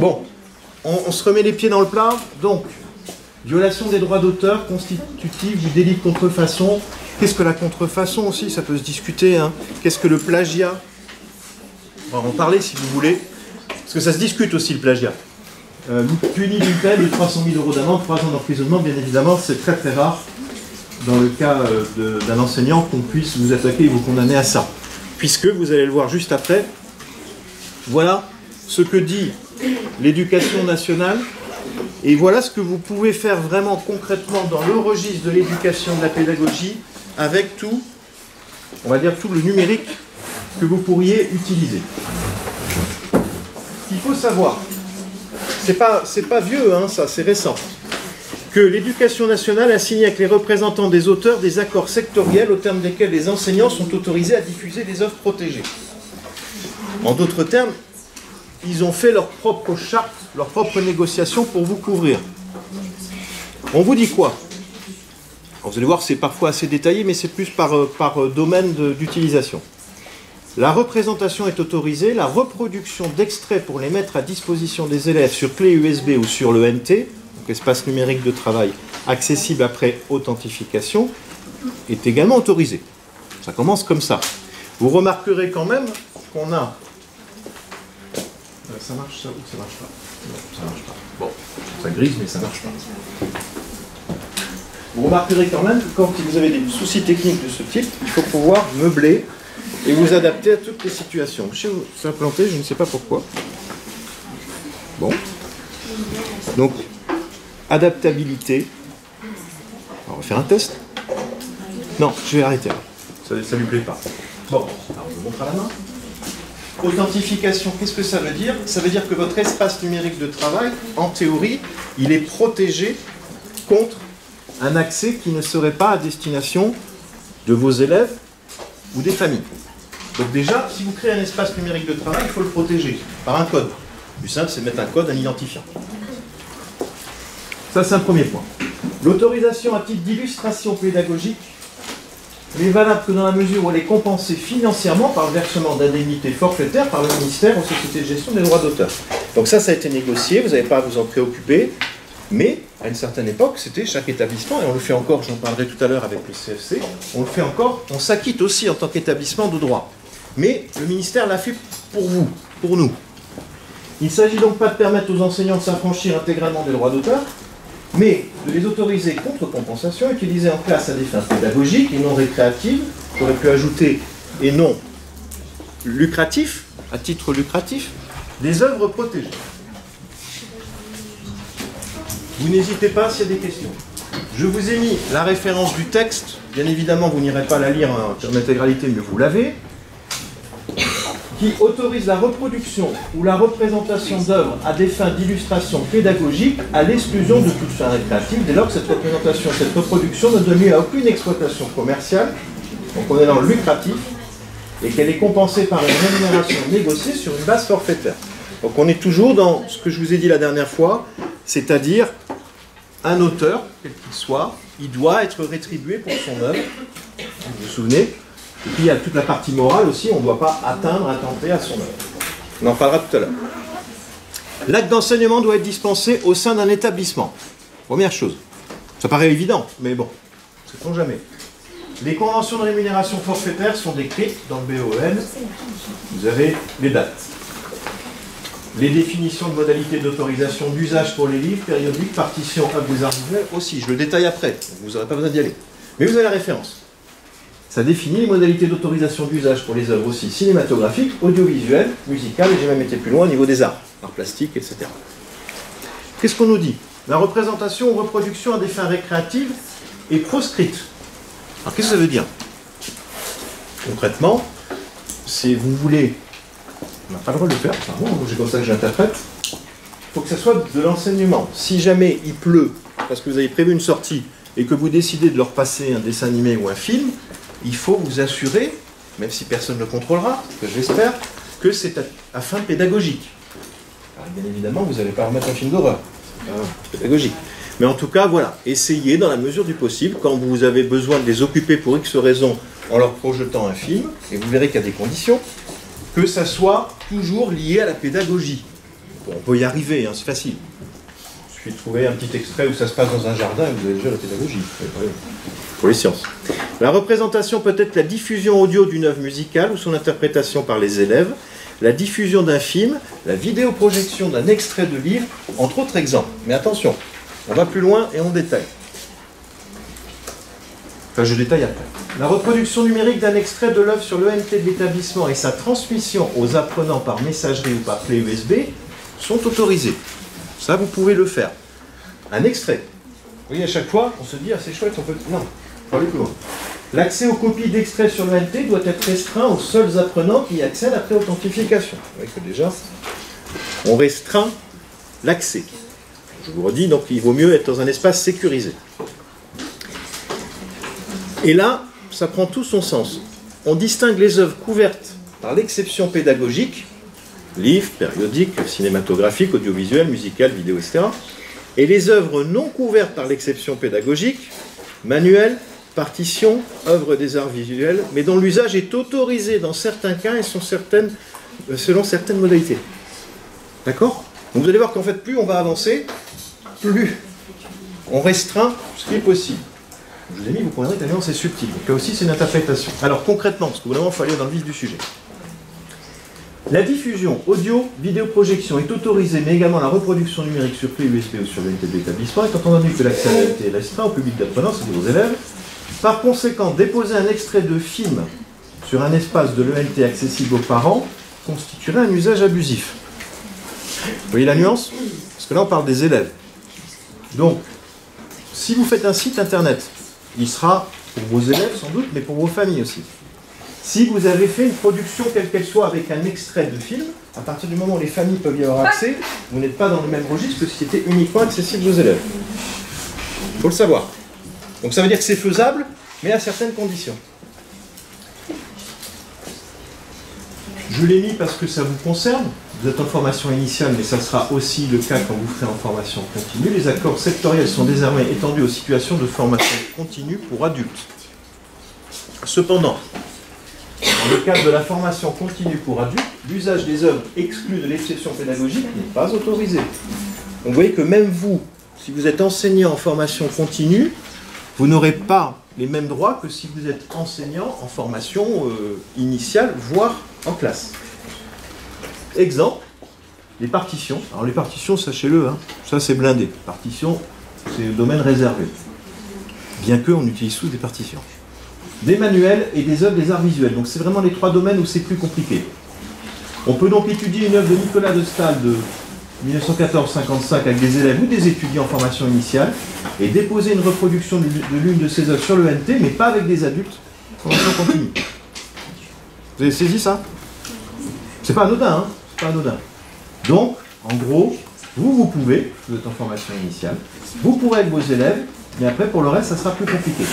Bon, on se remet les pieds dans le plat. Donc, violation des droits d'auteur constitutive du délit de contrefaçon. Qu'est-ce que la contrefaçon aussi? Ça peut se discuter. Hein. Qu'est-ce que le plagiat? On va en parler si vous voulez. Parce que ça se discute aussi le plagiat. Puni d'une peine de 300 000 € d'amende, 3 ans d'emprisonnement, bien évidemment, c'est très très rare dans le cas d'un enseignant qu'on puisse vous attaquer et vous condamner à ça. Puisque, vous allez le voir juste après, voilà ce que dit l'éducation nationale et voilà ce que vous pouvez faire vraiment concrètement dans le registre de l'éducation, de la pédagogie, avec tout, on va dire tout le numérique que vous pourriez utiliser. Il faut savoir, c'est pas vieux, hein, ça, c'est récent, que l'éducation nationale a signé avec les représentants des auteurs des accords sectoriels au terme desquels les enseignants sont autorisés à diffuser des œuvres protégées. En d'autres termes, ils ont fait leur propre charte, leur propre négociation pour vous couvrir. On vous dit quoi? Alors vous allez voir, c'est parfois assez détaillé, mais c'est plus par domaine d'utilisation. La représentation est autorisée, la reproduction d'extraits pour les mettre à disposition des élèves sur clé USB ou sur le NT, donc espace numérique de travail, accessible après authentification, est également autorisée. Ça commence comme ça. Vous remarquerez quand même qu'on a... Ça marche ça ou ça marche pas? Non, ça marche pas. Bon, ça grise mais ça marche pas. Vous remarquerez quand même que quand vous avez des soucis techniques de ce type, il faut pouvoir meubler et vous adapter à toutes les situations. Chez vous, ça a planté, je ne sais pas pourquoi. Bon. Donc, adaptabilité. On va faire un test. Non, je vais arrêter là. Ça ne lui plaît pas. Bon, alors je vous montre à la main. Authentification, qu'est-ce que ça veut dire? Ça veut dire que votre espace numérique de travail, en théorie, il est protégé contre un accès qui ne serait pas à destination de vos élèves ou des familles. Donc déjà, si vous créez un espace numérique de travail, il faut le protéger par un code. Le plus simple, c'est de mettre un code, un identifiant. Ça, c'est un premier point. L'autorisation à titre d'illustration pédagogique n'est valable que dans la mesure où elle est compensée financièrement par le versement d'indemnités forfaitaires par le ministère aux sociétés de gestion des droits d'auteur. Donc ça a été négocié, vous n'avez pas à vous en préoccuper, mais à une certaine époque, c'était chaque établissement, et on le fait encore, j'en parlerai tout à l'heure avec le CFC, on le fait encore, on s'acquitte aussi en tant qu'établissement de droit. Mais le ministère l'a fait pour vous, pour nous. Il ne s'agit donc pas de permettre aux enseignants de s'affranchir intégralement des droits d'auteur, mais de les autoriser contre compensation, utilisées en classe à des fins pédagogiques et non récréatives, j'aurais pu ajouter, et non lucratif, à titre lucratif, des œuvres protégées. Vous n'hésitez pas s'il y a des questions. Je vous ai mis la référence du texte, bien évidemment vous n'irez pas la lire en intégralité, mais vous l'avez, qui autorise la reproduction ou la représentation d'œuvres à des fins d'illustration pédagogique à l'exclusion de toute fin récréative, dès lors que cette représentation, cette reproduction ne donne lieu à aucune exploitation commerciale, donc on est dans le lucratif, et qu'elle est compensée par une rémunération négociée sur une base forfaitaire. Donc on est toujours dans ce que je vous ai dit la dernière fois, c'est-à-dire un auteur, quel qu'il soit, il doit être rétribué pour son œuvre, vous vous souvenez. Et puis il y a toute la partie morale aussi, on ne doit pas attenter à son œuvre. On en parlera tout à l'heure. L'acte d'enseignement doit être dispensé au sein d'un établissement. Première chose. Ça paraît évident, mais bon, sait-on jamais. Les conventions de rémunération forfaitaire sont décrites dans le BON. Vous avez les dates. Les définitions de modalités d'autorisation d'usage pour les livres, périodiques, partitions, œuvres des arts visuels aussi. Je le détaille après, vous n'aurez pas besoin d'y aller. Mais vous avez la référence. Ça définit les modalités d'autorisation d'usage pour les œuvres aussi cinématographiques, audiovisuelles, musicales, et j'ai même été plus loin au niveau des arts plastiques, etc. Qu'est-ce qu'on nous dit? La représentation ou reproduction à des fins récréatives est proscrite. Alors qu'est-ce que ça veut dire? Concrètement, si vous voulez, on n'a pas le droit de le faire, c'est comme ça que j'interprète, il faut que ça soit de l'enseignement. Si jamais il pleut, parce que vous avez prévu une sortie, et que vous décidez de leur passer un dessin animé ou un film, il faut vous assurer, même si personne ne le contrôlera, que j'espère, que c'est à fin pédagogique. Alors, bien évidemment, vous n'allez pas remettre un film d'horreur. C'est pédagogique. Mais en tout cas, voilà, essayez dans la mesure du possible, quand vous avez besoin de les occuper pour X raisons en leur projetant un film, et vous verrez qu'il y a des conditions, que ça soit toujours lié à la pédagogie. Bon, on peut y arriver, hein, c'est facile. Il suffit de trouver un petit extrait où ça se passe dans un jardin et vous avez déjà la pédagogie. Pour les sciences. La représentation peut être la diffusion audio d'une œuvre musicale ou son interprétation par les élèves, la diffusion d'un film, la vidéoprojection d'un extrait de livre, entre autres exemples. Mais attention, on va plus loin et on détaille. Enfin, je détaille après. La reproduction numérique d'un extrait de l'œuvre sur l'ENT de l'établissement et sa transmission aux apprenants par messagerie ou par clé USB sont autorisées. Ça, vous pouvez le faire. Un extrait. Vous voyez, à chaque fois, on se dit, ah, c'est chouette, on peut... Non, faut aller plus loin. L'accès aux copies d'extraits sur l'ENT doit être restreint aux seuls apprenants qui y accèdent après authentification. Vous voyez que déjà, on restreint l'accès. Je vous redis, donc il vaut mieux être dans un espace sécurisé. Et là, ça prend tout son sens. On distingue les œuvres couvertes par l'exception pédagogique, livres, périodiques, cinématographiques, audiovisuels, musicales, vidéo, etc. Et les œuvres non couvertes par l'exception pédagogique, manuels, partitions, œuvres des arts visuels, mais dont l'usage est autorisé dans certains cas et selon certaines modalités. D'accord? Donc vous allez voir qu'en fait, plus on va avancer, plus on restreint ce qui est possible. Je vous ai mis, vous comprendrez que la nuance est subtile. Donc là aussi, c'est une interprétation. Alors concrètement, parce que vraiment, il faut aller dans le vif du sujet. La diffusion audio, vidéoprojection est autorisée, mais également la reproduction numérique sur clé USB ou sur l'unité de l'établissement, étant entendu que l'accès à l'unité est restreint au public d'apprenants, c'est-à-dire aux élèves. Par conséquent, déposer un extrait de film sur un espace de l'ENT accessible aux parents constituerait un usage abusif. Vous voyez la nuance? Parce que là, on parle des élèves. Donc, si vous faites un site internet, il sera pour vos élèves sans doute, mais pour vos familles aussi. Si vous avez fait une production, quelle qu'elle soit, avec un extrait de film, à partir du moment où les familles peuvent y avoir accès, vous n'êtes pas dans le même registre que si c'était uniquement accessible aux élèves. Il faut le savoir. Donc ça veut dire que c'est faisable, mais à certaines conditions. Je l'ai mis parce que ça vous concerne. Vous êtes en formation initiale, mais ça sera aussi le cas quand vous ferez en formation continue. Les accords sectoriels sont désormais étendus aux situations de formation continue pour adultes. Cependant, dans le cadre de la formation continue pour adultes, l'usage des œuvres exclues de l'exception pédagogique n'est pas autorisé. Donc vous voyez que même vous, si vous êtes enseignant en formation continue, vous n'aurez pas les mêmes droits que si vous êtes enseignant en formation initiale, voire en classe. Exemple, les partitions. Alors les partitions, sachez-le, hein, ça c'est blindé. Partitions, c'est le domaine réservé. Bien qu'on utilise tous des partitions. Des manuels et des œuvres des arts visuels. Donc c'est vraiment les trois domaines où c'est plus compliqué. On peut donc étudier une œuvre de Nicolas de Staël de 1914-55 avec des élèves ou des étudiants en formation initiale et déposer une reproduction de l'une de ces œuvres sur le NT, mais pas avec des adultes en formation continue. Vous avez saisi ça? C'est pas anodin, hein? C'est pas anodin. Donc, en gros, vous pouvez, vous êtes en formation initiale, vous pourrez avec vos élèves, mais après pour le reste, ça sera plus compliqué.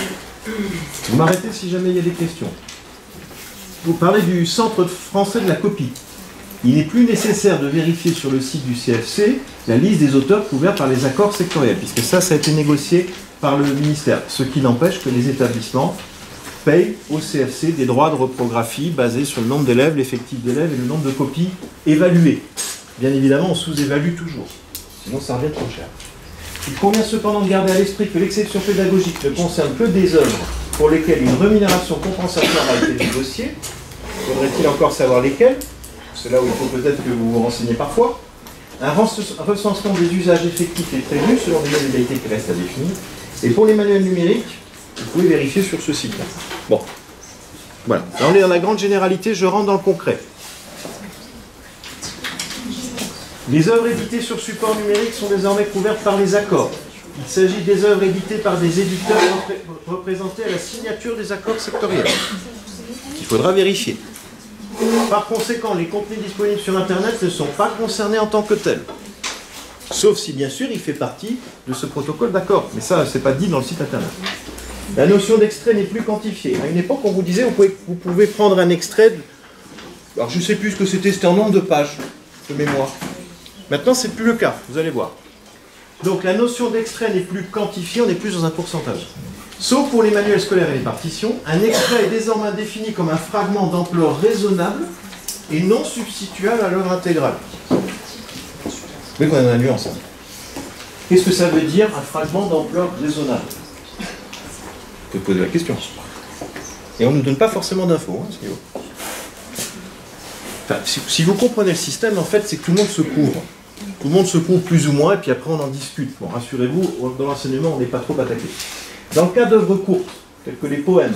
Vous m'arrêtez si jamais il y a des questions. Vous parlez du Centre français de la copie. Il n'est plus nécessaire de vérifier sur le site du CFC la liste des auteurs couverts par les accords sectoriels, puisque ça a été négocié par le ministère, ce qui n'empêche que les établissements payent au CFC des droits de reprographie basés sur le nombre d'élèves, l'effectif d'élèves et le nombre de copies évaluées. Bien évidemment, on sous-évalue toujours, sinon ça revient trop cher. Il convient cependant de garder à l'esprit que l'exception pédagogique ne concerne que des œuvres pour lesquelles une rémunération compensatoire a été négociée. Faudrait-il encore savoir lesquelles? C'est là où il faut peut-être que vous vous renseignez parfois. Un recensement des usages effectifs est prévu selon des modalités qui restent à définir. Et pour les manuels numériques, vous pouvez vérifier sur ce site-là. Bon, voilà. Là, on est dans la grande généralité, je rentre dans le concret. Les œuvres éditées sur support numérique sont désormais couvertes par les accords. Il s'agit des œuvres éditées par des éditeurs représentés à la signature des accords sectoriels, qu'il faudra vérifier. Par conséquent, les contenus disponibles sur Internet ne sont pas concernés en tant que tels. Sauf si, bien sûr, il fait partie de ce protocole d'accord. Mais ça, c'est pas dit dans le site Internet. La notion d'extrait n'est plus quantifiée. À une époque, on vous disait, vous pouvez prendre un extrait. Alors, je ne sais plus ce que c'était en nombre de pages de mémoire. Maintenant, c'est plus le cas, vous allez voir. Donc, la notion d'extrait n'est plus quantifiée, on est plus dans un pourcentage. Sauf pour les manuels scolaires et les partitions, un extrait est désormais défini comme un fragment d'ampleur raisonnable et non substituable à l'œuvre intégrale. Mais qu'on est dans la nuance. Hein. Qu'est-ce que ça veut dire un fragment d'ampleur raisonnable? Vous pouvez poser la question. Et on ne nous donne pas forcément d'infos à ce niveau. Enfin, si vous comprenez le système, en fait, c'est que tout le monde se couvre. Tout le monde se couvre plus ou moins, et puis après on en discute. Bon, rassurez-vous, dans l'enseignement, on n'est pas trop attaqué. Dans le cas d'œuvres courtes, telles que les poèmes,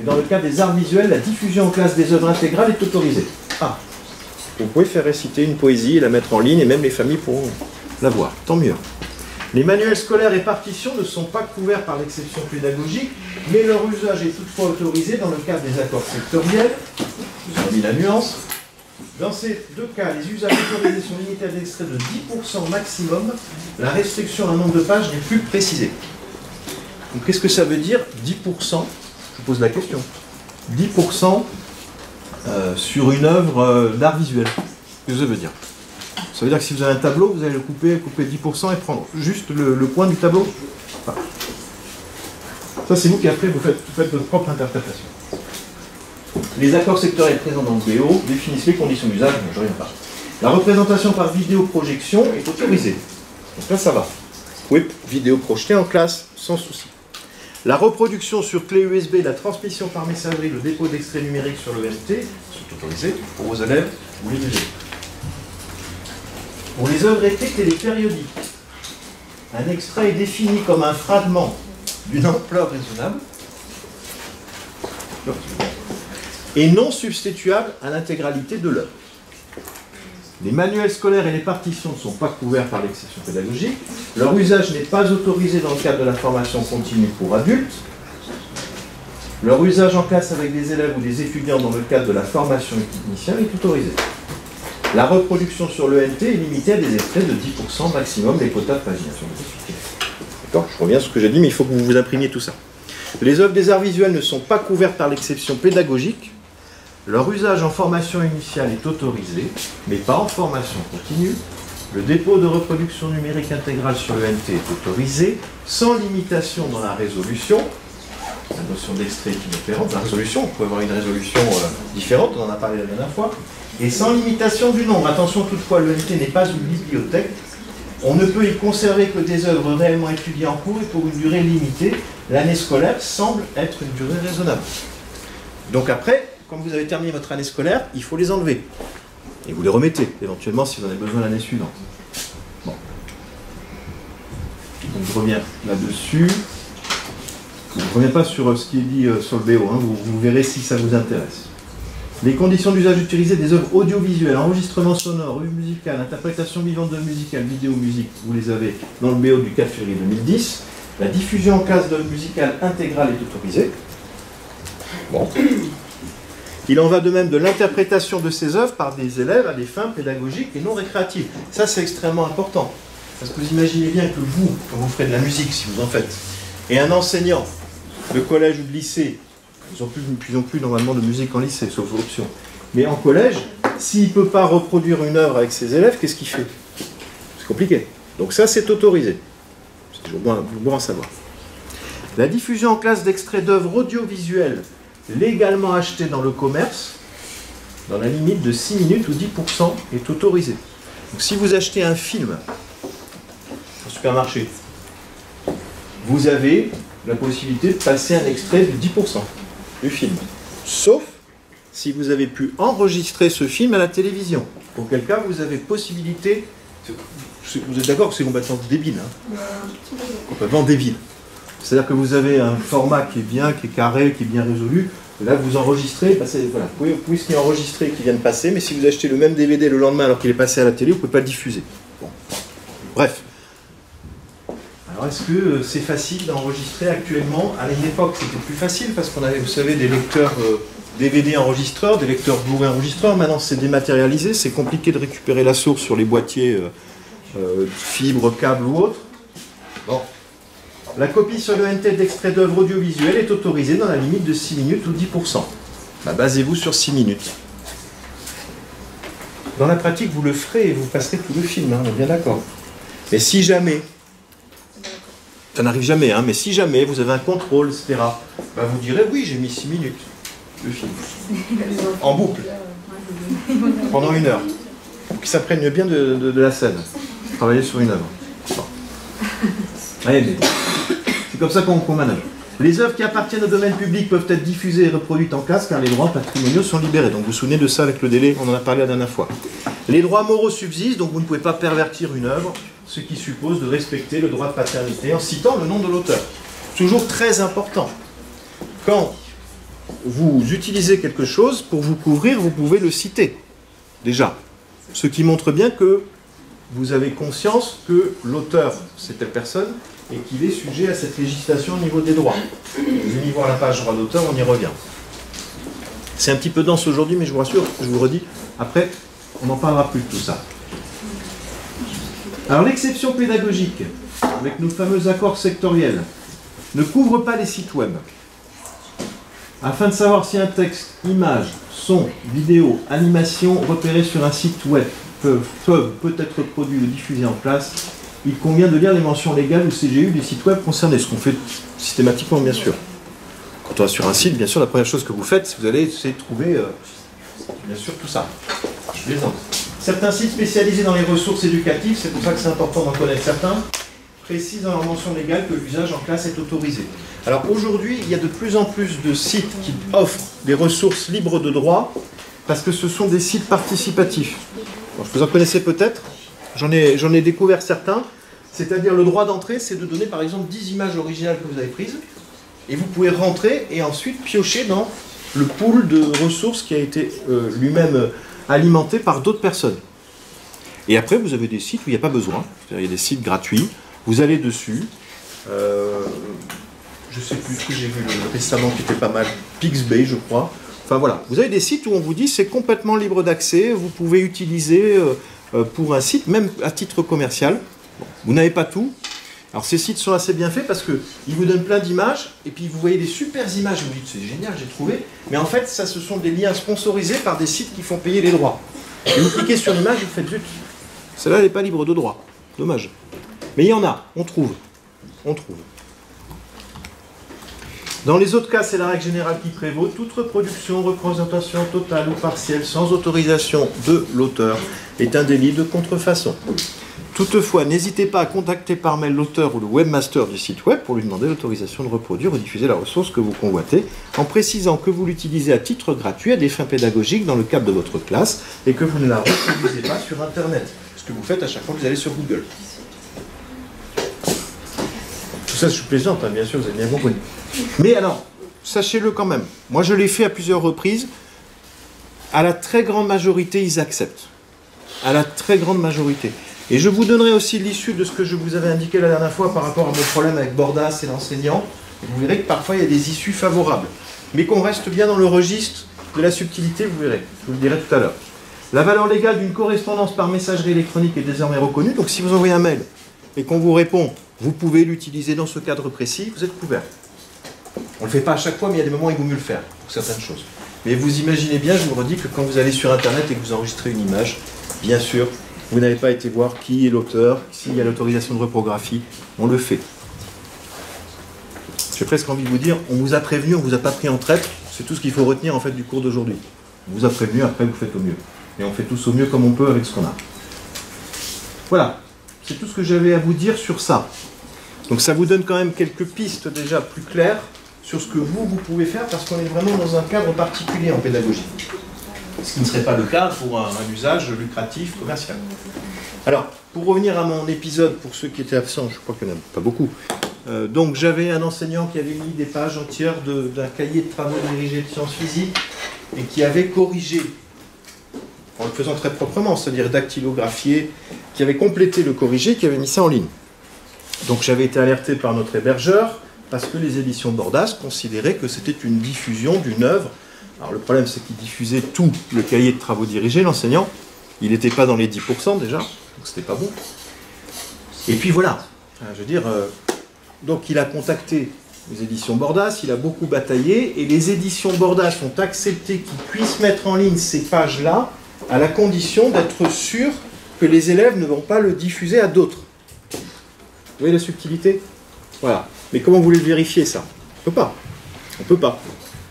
et dans le cas des arts visuels, la diffusion en classe des œuvres intégrales est autorisée. Ah, vous pouvez faire réciter une poésie et la mettre en ligne, et même les familles pourront la voir. Tant mieux. Les manuels scolaires et partitions ne sont pas couverts par l'exception pédagogique, mais leur usage est toutefois autorisé dans le cadre des accords sectoriels. Vous avez mis la nuance. Dans ces deux cas, les usages autorisés sont limités à des extraits de 10% maximum. La restriction à un nombre de pages n'est plus précisée. Donc qu'est-ce que ça veut dire 10%? Je vous pose la question. 10% sur une œuvre d'art visuel. Qu'est-ce que ça veut dire? Ça veut dire que si vous avez un tableau, vous allez le couper 10% et prendre juste le coin du tableau. Voilà. Ça, c'est vous qui après, vous faites votre propre interprétation. Les accords sectoriels présents dans le BO définissent les conditions d'usage, bon, je reviens pas. La représentation par vidéoprojection est autorisée. Donc là, ça va. Vous pouvez vidéo projeter en classe sans souci. La reproduction sur clé USB, la transmission par messagerie, le dépôt d'extraits numériques sur le MT sont autorisés pour vos élèves ou les VG. Pour les œuvres écrites et les périodiques, un extrait est défini comme un fragment d'une ampleur raisonnable et non substituable à l'intégralité de l'œuvre. Les manuels scolaires et les partitions ne sont pas couverts par l'exception pédagogique. Leur usage n'est pas autorisé dans le cadre de la formation continue pour adultes. Leur usage en classe avec des élèves ou des étudiants dans le cadre de la formation initiale est autorisé. La reproduction sur le NT est limitée à des extraits de 10% maximum des quotas de pagination. D'accord? Je reviens à ce que j'ai dit, mais il faut que vous vous imprimiez tout ça. Les œuvres des arts visuels ne sont pas couvertes par l'exception pédagogique. Leur usage en formation initiale est autorisé, mais pas en formation continue. Le dépôt de reproduction numérique intégrale sur le NT est autorisé, sans limitation dans la résolution. La notion d'extrait qui est différente. La résolution, on peut avoir une résolution différente, on en a parlé la dernière fois. Et sans limitation du nombre. Attention toutefois, le NT n'est pas une bibliothèque. On ne peut y conserver que des œuvres réellement étudiées en cours et pour une durée limitée. L'année scolaire semble être une durée raisonnable. Donc après, quand vous avez terminé votre année scolaire, il faut les enlever. Et vous les remettez, éventuellement, si vous en avez besoin l'année suivante. Bon. Donc je reviens là-dessus. Je ne reviens pas sur ce qui est dit sur le BO, hein. Vous verrez si ça vous intéresse. Les conditions d'usage utilisées des œuvres audiovisuelles, enregistrement sonore, revue musicale, interprétation vivante de musicale, vidéo, musique, vous les avez dans le BO du 4 février 2010. La diffusion en classe d'œuvres musicales intégrale est autorisée. Bon. Il en va de même de l'interprétation de ces œuvres par des élèves à des fins pédagogiques et non récréatives. Ça, c'est extrêmement important. Parce que vous imaginez bien que vous, quand vous ferez de la musique, si vous en faites, et un enseignant de collège ou de lycée, ils n'ont plus normalement de musique en lycée, sauf option. Mais en collège, s'il ne peut pas reproduire une œuvre avec ses élèves, qu'est-ce qu'il fait? C'est compliqué. Donc ça, c'est autorisé. C'est toujours bon à savoir. La diffusion en classe d'extraits d'œuvres audiovisuelles légalement achetées dans le commerce, dans la limite de 6 minutes ou 10%, est autorisée. Donc si vous achetez un film au supermarché, vous avez la possibilité de passer un extrait de 10% du film. Sauf si vous avez pu enregistrer ce film à la télévision. Auquel cas, vous avez possibilité... Vous êtes d'accord que c'est complètement débile, hein? Complètement débile. C'est-à-dire que vous avez un format qui est bien, qui est carré, qui est bien résolu. Là, vous enregistrez, voilà, vous pouvez ce qui est enregistré qui vient de passer, mais si vous achetez le même DVD le lendemain alors qu'il est passé à la télé, vous ne pouvez pas le diffuser. Bon. Bref. Alors, est-ce que c'est facile d'enregistrer actuellement? À une époque, c'était plus facile parce qu'on avait, vous savez, des lecteurs DVD enregistreurs, des lecteurs Blu-ray enregistreurs. Maintenant, c'est dématérialisé. C'est compliqué de récupérer la source sur les boîtiers fibre, câble ou autre. Bon. La copie sur le NT d'extrait d'œuvres audiovisuelles est autorisée dans la limite de 6 minutes ou 10%. Bah, basez-vous sur 6 minutes. Dans la pratique, vous le ferez et vous passerez tout le film, hein, on est bien d'accord. Mais si jamais, ça n'arrive jamais, hein, mais si jamais vous avez un contrôle, etc., bah, vous direz oui, j'ai mis 6 minutes, le film, en boucle, pendant 1 heure, pour qu'ils s'apprennent bien de la scène. travailler sur une œuvre. Bon. Ouais, mais c'est comme ça qu'on manage. Les œuvres qui appartiennent au domaine public peuvent être diffusées et reproduites en classe car les droits patrimoniaux sont libérés. Donc vous vous souvenez de ça avec le délai, on en a parlé la dernière fois. Les droits moraux subsistent, donc vous ne pouvez pas pervertir une œuvre, ce qui suppose de respecter le droit de paternité en citant le nom de l'auteur. Toujours très important. Quand vous utilisez quelque chose, pour vous couvrir, vous pouvez le citer. Déjà. Ce qui montre bien que vous avez conscience que l'auteur, c'est telle personne, et qu'il est sujet à cette législation au niveau des droits. Vous allez voir la page droit d'auteur, on y revient. C'est un petit peu dense aujourd'hui, mais je vous rassure, je vous redis, après, on n'en parlera plus de tout ça. Alors l'exception pédagogique, avec nos fameux accords sectoriels, ne couvre pas les sites web. Afin de savoir si un texte, image, son, vidéo, animation repérés sur un site web peut être produits ou diffusés en classe, il convient de lire les mentions légales ou CGU des sites web concernés, ce qu'on fait systématiquement, bien sûr. Quand on va sur un site, bien sûr, la première chose que vous faites, vous allez essayer de trouver, bien sûr, tout ça. Je plaisante. Certains sites spécialisés dans les ressources éducatives, c'est pour ça que c'est important d'en connaître certains, précisent dans leur mention légale que l'usage en classe est autorisé. Alors aujourd'hui, il y a de plus en plus de sites qui offrent des ressources libres de droit, parce que ce sont des sites participatifs. Alors, vous en connaissez peut-être, j'en ai découvert certains. C'est-à-dire le droit d'entrée, c'est de donner par exemple 10 images originales que vous avez prises, et vous pouvez rentrer et ensuite piocher dans le pool de ressources qui a été lui-même alimenté par d'autres personnes. Et après, vous avez des sites où il n'y a pas besoin, c'est-à-dire il y a des sites gratuits, vous allez dessus, je ne sais plus ce que j'ai vu récemment qui était pas mal, Pixabay je crois, enfin voilà, vous avez des sites où on vous dit c'est complètement libre d'accès, vous pouvez utiliser pour un site, même à titre commercial. Bon, vous n'avez pas tout. Alors ces sites sont assez bien faits parce qu'ils vous donnent plein d'images et puis vous voyez des super images, vous dites c'est génial, j'ai trouvé. Mais en fait, ça ce sont des liens sponsorisés par des sites qui font payer les droits. Et vous cliquez sur l'image, vous faites zut, celle-là n'est pas libre de droit. Dommage. Mais il y en a, on trouve. On trouve. Dans les autres cas, c'est la règle générale qui prévaut. Toute reproduction, représentation totale ou partielle sans autorisation de l'auteur est un délit de contrefaçon. Toutefois, n'hésitez pas à contacter par mail l'auteur ou le webmaster du site web pour lui demander l'autorisation de reproduire ou diffuser la ressource que vous convoitez, en précisant que vous l'utilisez à titre gratuit à des fins pédagogiques dans le cadre de votre classe et que vous ne la reproduisez pas sur Internet. Ce que vous faites à chaque fois que vous allez sur Google. Tout ça, je plaisante, hein, bien sûr, vous avez bien compris. Mais alors, sachez-le quand même, moi je l'ai fait à plusieurs reprises, à la très grande majorité, ils acceptent. À la très grande majorité. Et je vous donnerai aussi l'issue de ce que je vous avais indiqué la dernière fois par rapport à mon problème avec Bordas et l'enseignant. Vous verrez que parfois il y a des issues favorables. Mais qu'on reste bien dans le registre de la subtilité, vous verrez. Je vous le dirai tout à l'heure. La valeur légale d'une correspondance par messagerie électronique est désormais reconnue. Donc si vous envoyez un mail et qu'on vous répond, vous pouvez l'utiliser dans ce cadre précis, vous êtes couvert. On ne le fait pas à chaque fois, mais il y a des moments où il vaut mieux le faire pour certaines choses. Mais vous imaginez bien, je vous redis, que quand vous allez sur Internet et que vous enregistrez une image, bien sûr, vous n'avez pas été voir qui est l'auteur, s'il y a l'autorisation de reprographie, on le fait. J'ai presque envie de vous dire, on vous a prévenu, on ne vous a pas pris en traître, c'est tout ce qu'il faut retenir en fait du cours d'aujourd'hui. On vous a prévenu, après vous faites au mieux. Et on fait tous au mieux comme on peut avec ce qu'on a. Voilà, c'est tout ce que j'avais à vous dire sur ça. Donc ça vous donne quand même quelques pistes déjà plus claires sur ce que vous pouvez faire, parce qu'on est vraiment dans un cadre particulier en pédagogie. Ce qui ne serait pas le cas pour un usage lucratif, commercial. Alors, pour revenir à mon épisode, pour ceux qui étaient absents, je crois qu'il n'y en a pas beaucoup, donc j'avais un enseignant qui avait mis des pages entières d'un cahier de travaux dirigés de sciences physiques et qui avait corrigé, en le faisant très proprement, c'est-à-dire dactylographié, qui avait complété le corrigé, qui avait mis ça en ligne. Donc j'avais été alerté par notre hébergeur, parce que les éditions Bordas considéraient que c'était une diffusion d'une œuvre. Alors le problème, c'est qu'il diffusait tout le cahier de travaux dirigés, l'enseignant. Il n'était pas dans les 10% déjà, donc c'était pas bon. Et puis voilà, je veux dire, donc il a contacté les éditions Bordas, il a beaucoup bataillé, et les éditions Bordas ont accepté qu'il puisse mettre en ligne ces pages-là, à la condition d'être sûr que les élèves ne vont pas le diffuser à d'autres. Vous voyez la subtilité? Voilà. Mais comment vous voulez le vérifier, ça? On ne peut pas. On ne peut pas.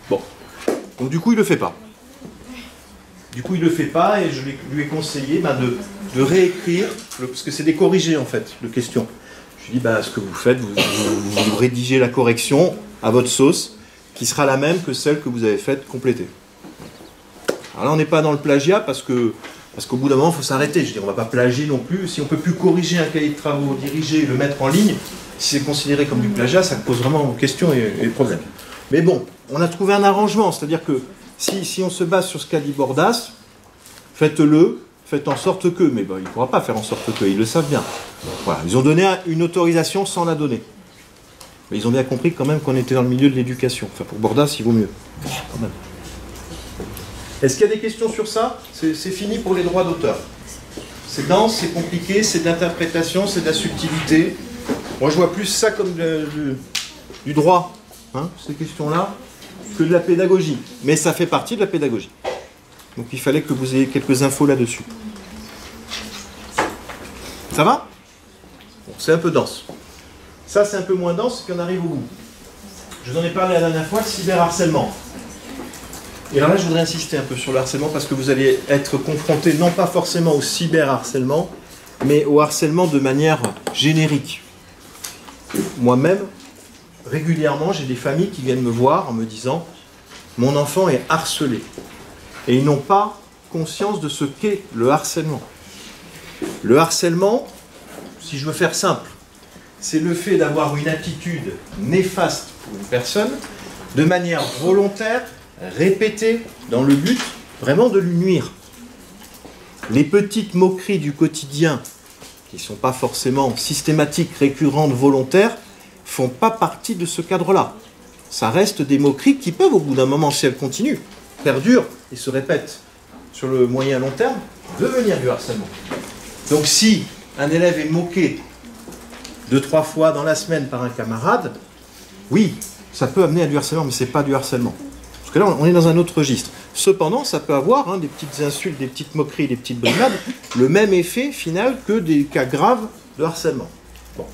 Bon. Donc du coup, il ne le fait pas. Du coup, il ne le fait pas et je lui ai conseillé de réécrire, parce que c'est des corrigés en fait, de questions. Je lui ai dit, ce que vous faites, vous rédigez la correction à votre sauce, qui sera la même que celle que vous avez faite compléter. Alors là, on n'est pas dans le plagiat parce qu'au bout d'un moment, il faut s'arrêter. Je veux dire, on ne va pas plagier non plus. Si on ne peut plus corriger un cahier de travaux dirigé et le mettre en ligne, si c'est considéré comme du plagiat, ça pose vraiment questions et problèmes. Mais bon, on a trouvé un arrangement, c'est-à-dire que si on se base sur ce qu'a dit Bordas, faites-le, faites en sorte que, mais il ne pourra pas faire en sorte que, ils le savent bien. Voilà, ils ont donné une autorisation sans la donner. Mais ils ont bien compris quand même qu'on était dans le milieu de l'éducation. Enfin, pour Bordas, il vaut mieux. Quand même. Est-ce qu'il y a des questions sur ça? C'est fini pour les droits d'auteur. C'est dense, c'est compliqué, c'est de l'interprétation, c'est de la subtilité. Moi, je vois plus ça comme du droit, hein, ces questions-là, que de la pédagogie. Mais ça fait partie de la pédagogie. Donc il fallait que vous ayez quelques infos là-dessus. Ça va? Bon, c'est un peu dense. Ça, c'est un peu moins dense, qu'on arrive au bout. Je vous en ai parlé la dernière fois, le cyberharcèlement. Et alors là, je voudrais insister un peu sur le harcèlement, parce que vous allez être confronté, non pas forcément au cyberharcèlement, mais au harcèlement de manière générique. Moi-même, régulièrement, j'ai des familles qui viennent me voir en me disant « Mon enfant est harcelé ». Et ils n'ont pas conscience de ce qu'est le harcèlement. Le harcèlement, si je veux faire simple, c'est le fait d'avoir une attitude néfaste pour une personne, de manière volontaire, répétée, dans le but vraiment de lui nuire. Les petites moqueries du quotidien, qui ne sont pas forcément systématiques, récurrentes, volontaires, ne font pas partie de ce cadre-là. Ça reste des moqueries qui peuvent, au bout d'un moment, si elles continuent, perdurent et se répètent sur le moyen long terme, devenir du harcèlement. Donc si un élève est moqué 2-3 fois dans la semaine par un camarade, oui, ça peut amener à du harcèlement, mais ce n'est pas du harcèlement. Parce que là, on est dans un autre registre. Cependant, ça peut avoir des petites insultes, des petites moqueries, des petites brimades, le même effet final que des cas graves de harcèlement. Bon.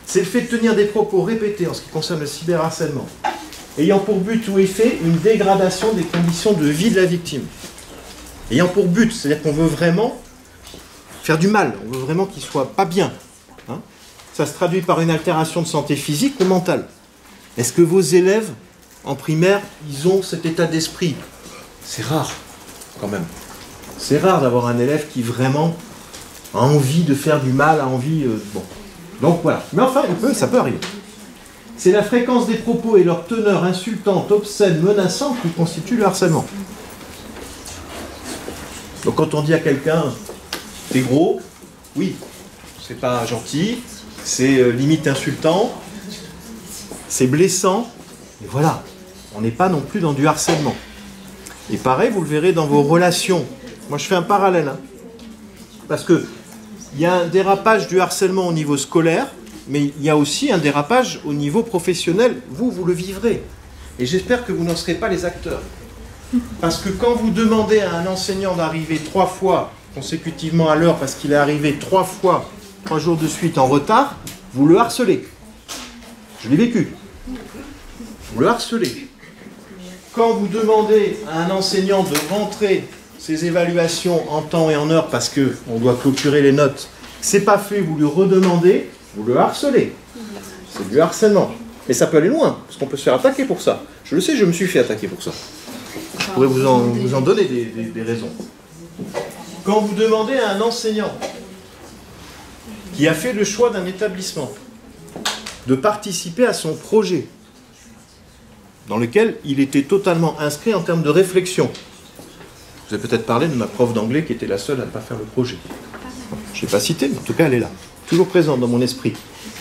C'est le fait de tenir des propos répétés en ce qui concerne le cyberharcèlement, ayant pour but ou effet une dégradation des conditions de vie de la victime. Ayant pour but, c'est-à-dire qu'on veut vraiment faire du mal, on veut vraiment qu'il ne soit pas bien. Hein. Ça se traduit par une altération de santé physique ou mentale. Est-ce que vos élèves, en primaire, ils ont cet état d'esprit? C'est rare, quand même. C'est rare d'avoir un élève qui vraiment a envie de faire du mal, a envie... bon. Donc voilà. Mais enfin, ça peut arriver. C'est la fréquence des propos et leur teneur insultante, obscène, menaçante qui constitue le harcèlement. Donc quand on dit à quelqu'un « t'es gros », oui, c'est pas gentil, c'est limite insultant, c'est blessant, et voilà, on n'est pas non plus dans du harcèlement. Et pareil, vous le verrez dans vos relations. Moi je fais un parallèle, hein, parce qu'il y a un dérapage du harcèlement au niveau scolaire, mais il y a aussi un dérapage au niveau professionnel. Vous le vivrez. Et j'espère que vous n'en serez pas les acteurs. Parce que quand vous demandez à un enseignant d'arriver 3 fois consécutivement à l'heure parce qu'il est arrivé 3 fois, 3 jours de suite en retard, vous le harcelez. Je l'ai vécu. Vous le harcelez. Quand vous demandez à un enseignant de rentrer ses évaluations en temps et en heure parce qu'on doit clôturer les notes, c'est pas fait, vous lui redemandez, vous le harcelez. C'est du harcèlement. Et ça peut aller loin, parce qu'on peut se faire attaquer pour ça. Je le sais, je me suis fait attaquer pour ça. Je pourrais vous en donner des raisons. Quand vous demandez à un enseignant qui a fait le choix d'un établissement de participer à son projet, dans lequel il était totalement inscrit en termes de réflexion. Je vous ai peut-être parlé de ma prof d'anglais qui était la seule à ne pas faire le projet. Je ne l'ai pas citée, mais en tout cas elle est là, toujours présente dans mon esprit.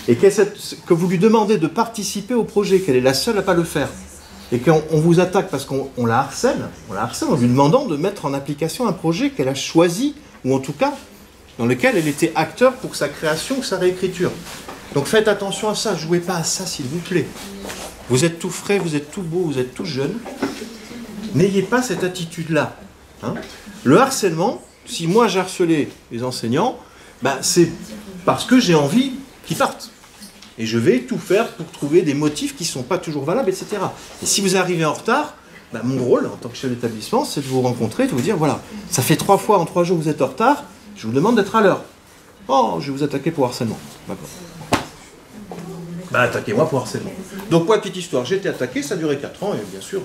Et que vous lui demandez de participer au projet, qu'elle est la seule à ne pas le faire, et qu'on vous attaque parce qu'on la harcèle en lui demandant de mettre en application un projet qu'elle a choisi, ou en tout cas dans lequel elle était acteur pour sa création ou sa réécriture. Donc faites attention à ça, jouez pas à ça s'il vous plaît. Vous êtes tout frais, vous êtes tout beau, vous êtes tout jeune. N'ayez pas cette attitude-là. Hein. Le harcèlement, si moi j'ai harcelé les enseignants, c'est parce que j'ai envie qu'ils partent. Et je vais tout faire pour trouver des motifs qui ne sont pas toujours valables, etc. Et si vous arrivez en retard, ben, mon rôle en tant que chef d'établissement, c'est de vous rencontrer, de vous dire, voilà, ça fait 3 fois en 3 jours que vous êtes en retard, je vous demande d'être à l'heure. Oh, je vais vous attaquer pour harcèlement. D'accord. Ben, attaquez-moi pour harcèlement. Donc, moi, petite histoire, j'ai été attaqué, ça a duré 4 ans, et bien sûr,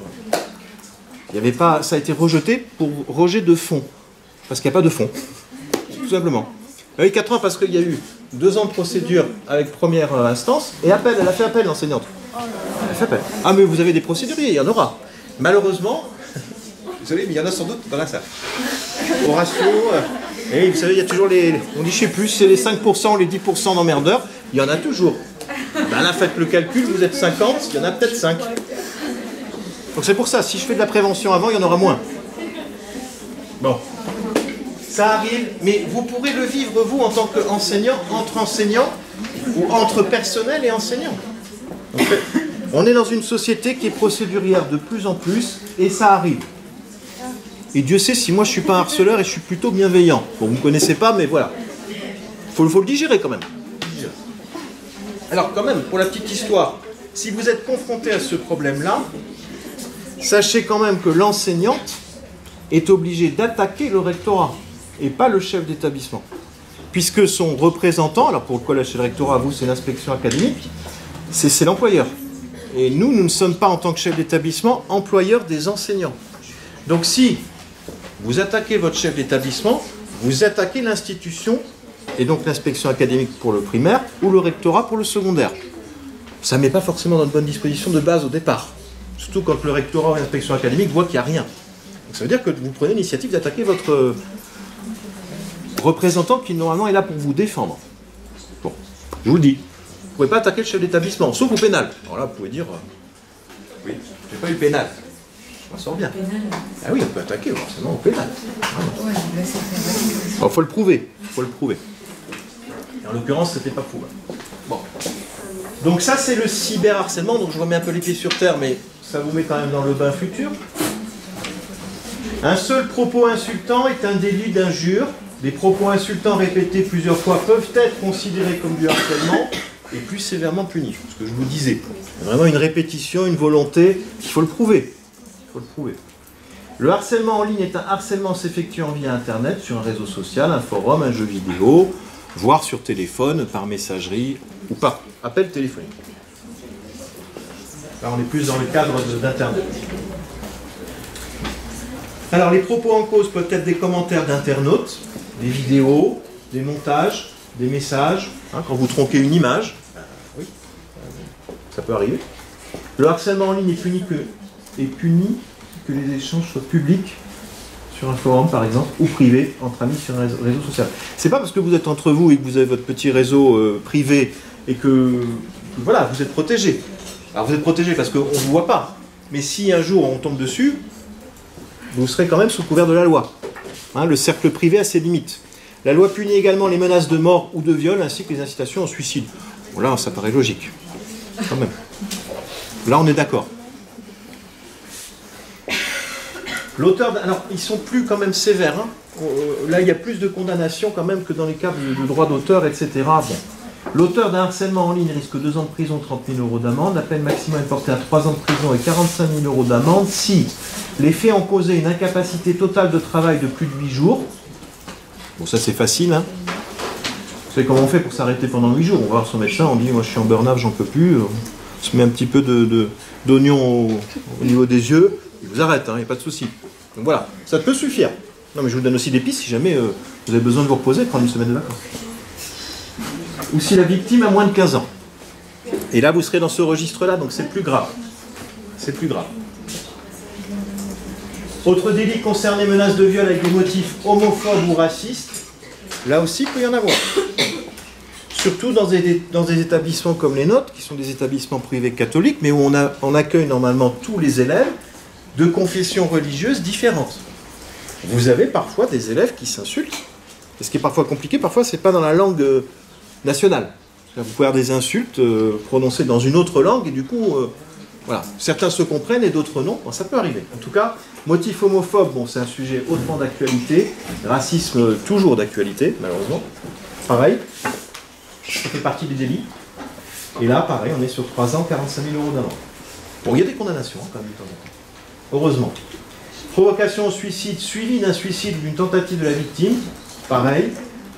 il y avait pas, ça a été rejeté pour rejet de fond. Parce qu'il n'y a pas de fond. Tout simplement. Il y a eu 4 ans parce qu'il y a eu 2 ans de procédure avec première instance, et appel, elle a fait appel, l'enseignante. Elle a fait appel. Ah, mais vous avez des procéduriers, il y en aura. Malheureusement, désolé, mais il y en a sans doute dans la salle. Au ratio, et vous savez, il y a toujours les, on dit je sais plus, c'est les 5%, les 10% d'emmerdeurs, il y en a toujours. Ben là, faites le calcul, vous êtes 50, il y en a peut-être 5. Donc c'est pour ça, si je fais de la prévention avant, il y en aura moins. Bon. Ça arrive, mais vous pourrez le vivre, vous, en tant qu'enseignant, entre enseignants, ou entre personnel et enseignants. En fait, on est dans une société qui est procédurière de plus en plus, et ça arrive. Et Dieu sait si moi je ne suis pas un harceleur et je suis plutôt bienveillant. Bon, vous ne me connaissez pas, mais voilà. Faut le digérer quand même. Alors quand même, pour la petite histoire, si vous êtes confronté à ce problème-là, sachez quand même que l'enseignante est obligée d'attaquer le rectorat, et pas le chef d'établissement. Puisque son représentant, alors pour le collège et le rectorat, vous c'est l'inspection académique, c'est l'employeur. Et nous ne sommes pas en tant que chef d'établissement employeurs des enseignants. Donc si vous attaquez votre chef d'établissement, vous attaquez l'institution, et donc l'inspection académique pour le primaire, ou le rectorat pour le secondaire. Ça ne met pas forcément dans de bonnes dispositions de base au départ. Surtout quand le rectorat ou l'inspection académique voit qu'il n'y a rien. Donc ça veut dire que vous prenez l'initiative d'attaquer votre représentant qui normalement est là pour vous défendre. Bon, je vous le dis. Vous ne pouvez pas attaquer le chef d'établissement, sauf au pénal. Alors là, vous pouvez dire, oui, j'ai pas eu pénal. On s'en sort bien. Ah oui, on peut attaquer forcément au pénal. Il faut le prouver. Faut le prouver. Et en l'occurrence, c'était pas prouvé. Bon. Donc ça, c'est le cyberharcèlement. Donc je remets un peu les pieds sur terre, mais ça vous met quand même dans le bain futur. Un seul propos insultant est un délit d'injure. Les propos insultants répétés plusieurs fois peuvent être considérés comme du harcèlement et plus sévèrement punis. Ce que je vous disais. Vraiment une répétition, une volonté, il faut le prouver. Il faut le prouver. Le harcèlement en ligne est un harcèlement s'effectuant via Internet, sur un réseau social, un forum, un jeu vidéo, voire sur téléphone, par messagerie ou par appel téléphonique. Là, on est plus dans le cadre d'Internet. Alors, les propos en cause peuvent être des commentaires d'internautes, des vidéos, des montages, des messages. Hein, quand vous tronquez une image, oui, ça peut arriver. Le harcèlement en ligne est puni que les échanges soient publics sur un forum, par exemple, ou privés, entre amis sur un réseau social. C'est pas parce que vous êtes entre vous et que vous avez votre petit réseau privé et que voilà, vous êtes protégé. Alors vous êtes protégé parce qu'on ne vous voit pas. Mais si un jour on tombe dessus, vous serez quand même sous couvert de la loi. Hein, le cercle privé a ses limites. La loi punit également les menaces de mort ou de viol, ainsi que les incitations au suicide. Bon, là, ça paraît logique. Quand même. Là, on est d'accord. L'auteur, alors, ils sont plus quand même sévères. Hein. Là, il y a plus de condamnations quand même que dans les cas de droit d'auteur, etc. Bon. L'auteur d'un harcèlement en ligne risque 2 ans de prison, 30 000 € d'amende. La peine maximale est portée à 3 ans de prison et 45 000 € d'amende si les faits ont causé une incapacité totale de travail de plus de 8 jours. Bon, ça c'est facile. Hein. Vous savez comment on fait pour s'arrêter pendant 8 jours? On va voir son médecin, on dit moi je suis en burn-out, j'en peux plus. On se met un petit peu d'oignon au niveau des yeux, il vous arrête, il n'y a pas de souci. Donc voilà, ça peut suffire. Non mais je vous donne aussi des pistes si jamais vous avez besoin de vous reposer, prendre une semaine de vacances. Ou si la victime a moins de 15 ans. Et là, vous serez dans ce registre-là, donc c'est plus grave. C'est plus grave. Autre délit concerne les menaces de viol avec des motifs homophobes ou racistes. Là aussi, il peut y en avoir. Surtout dans des établissements comme les nôtres, qui sont des établissements privés catholiques, mais où on accueille normalement tous les élèves de confessions religieuses différentes. Vous avez parfois des élèves qui s'insultent. Et ce qui est parfois compliqué, parfois, c'est pas dans la langue nationale. Vous pouvez avoir des insultes prononcées dans une autre langue, et du coup, voilà, certains se comprennent et d'autres non. Bon, ça peut arriver. En tout cas, motif homophobe, bon, c'est un sujet hautement d'actualité. Racisme, toujours d'actualité, malheureusement. Pareil, ça fait partie des délits. Et là, pareil, on est sur 3 ans, 45 000 € d'amende. Bon, il y a des condamnations, hein, quand même, de temps en temps. heureusement. Provocation au suicide, suivi d'un suicide, d'une tentative de la victime, pareil.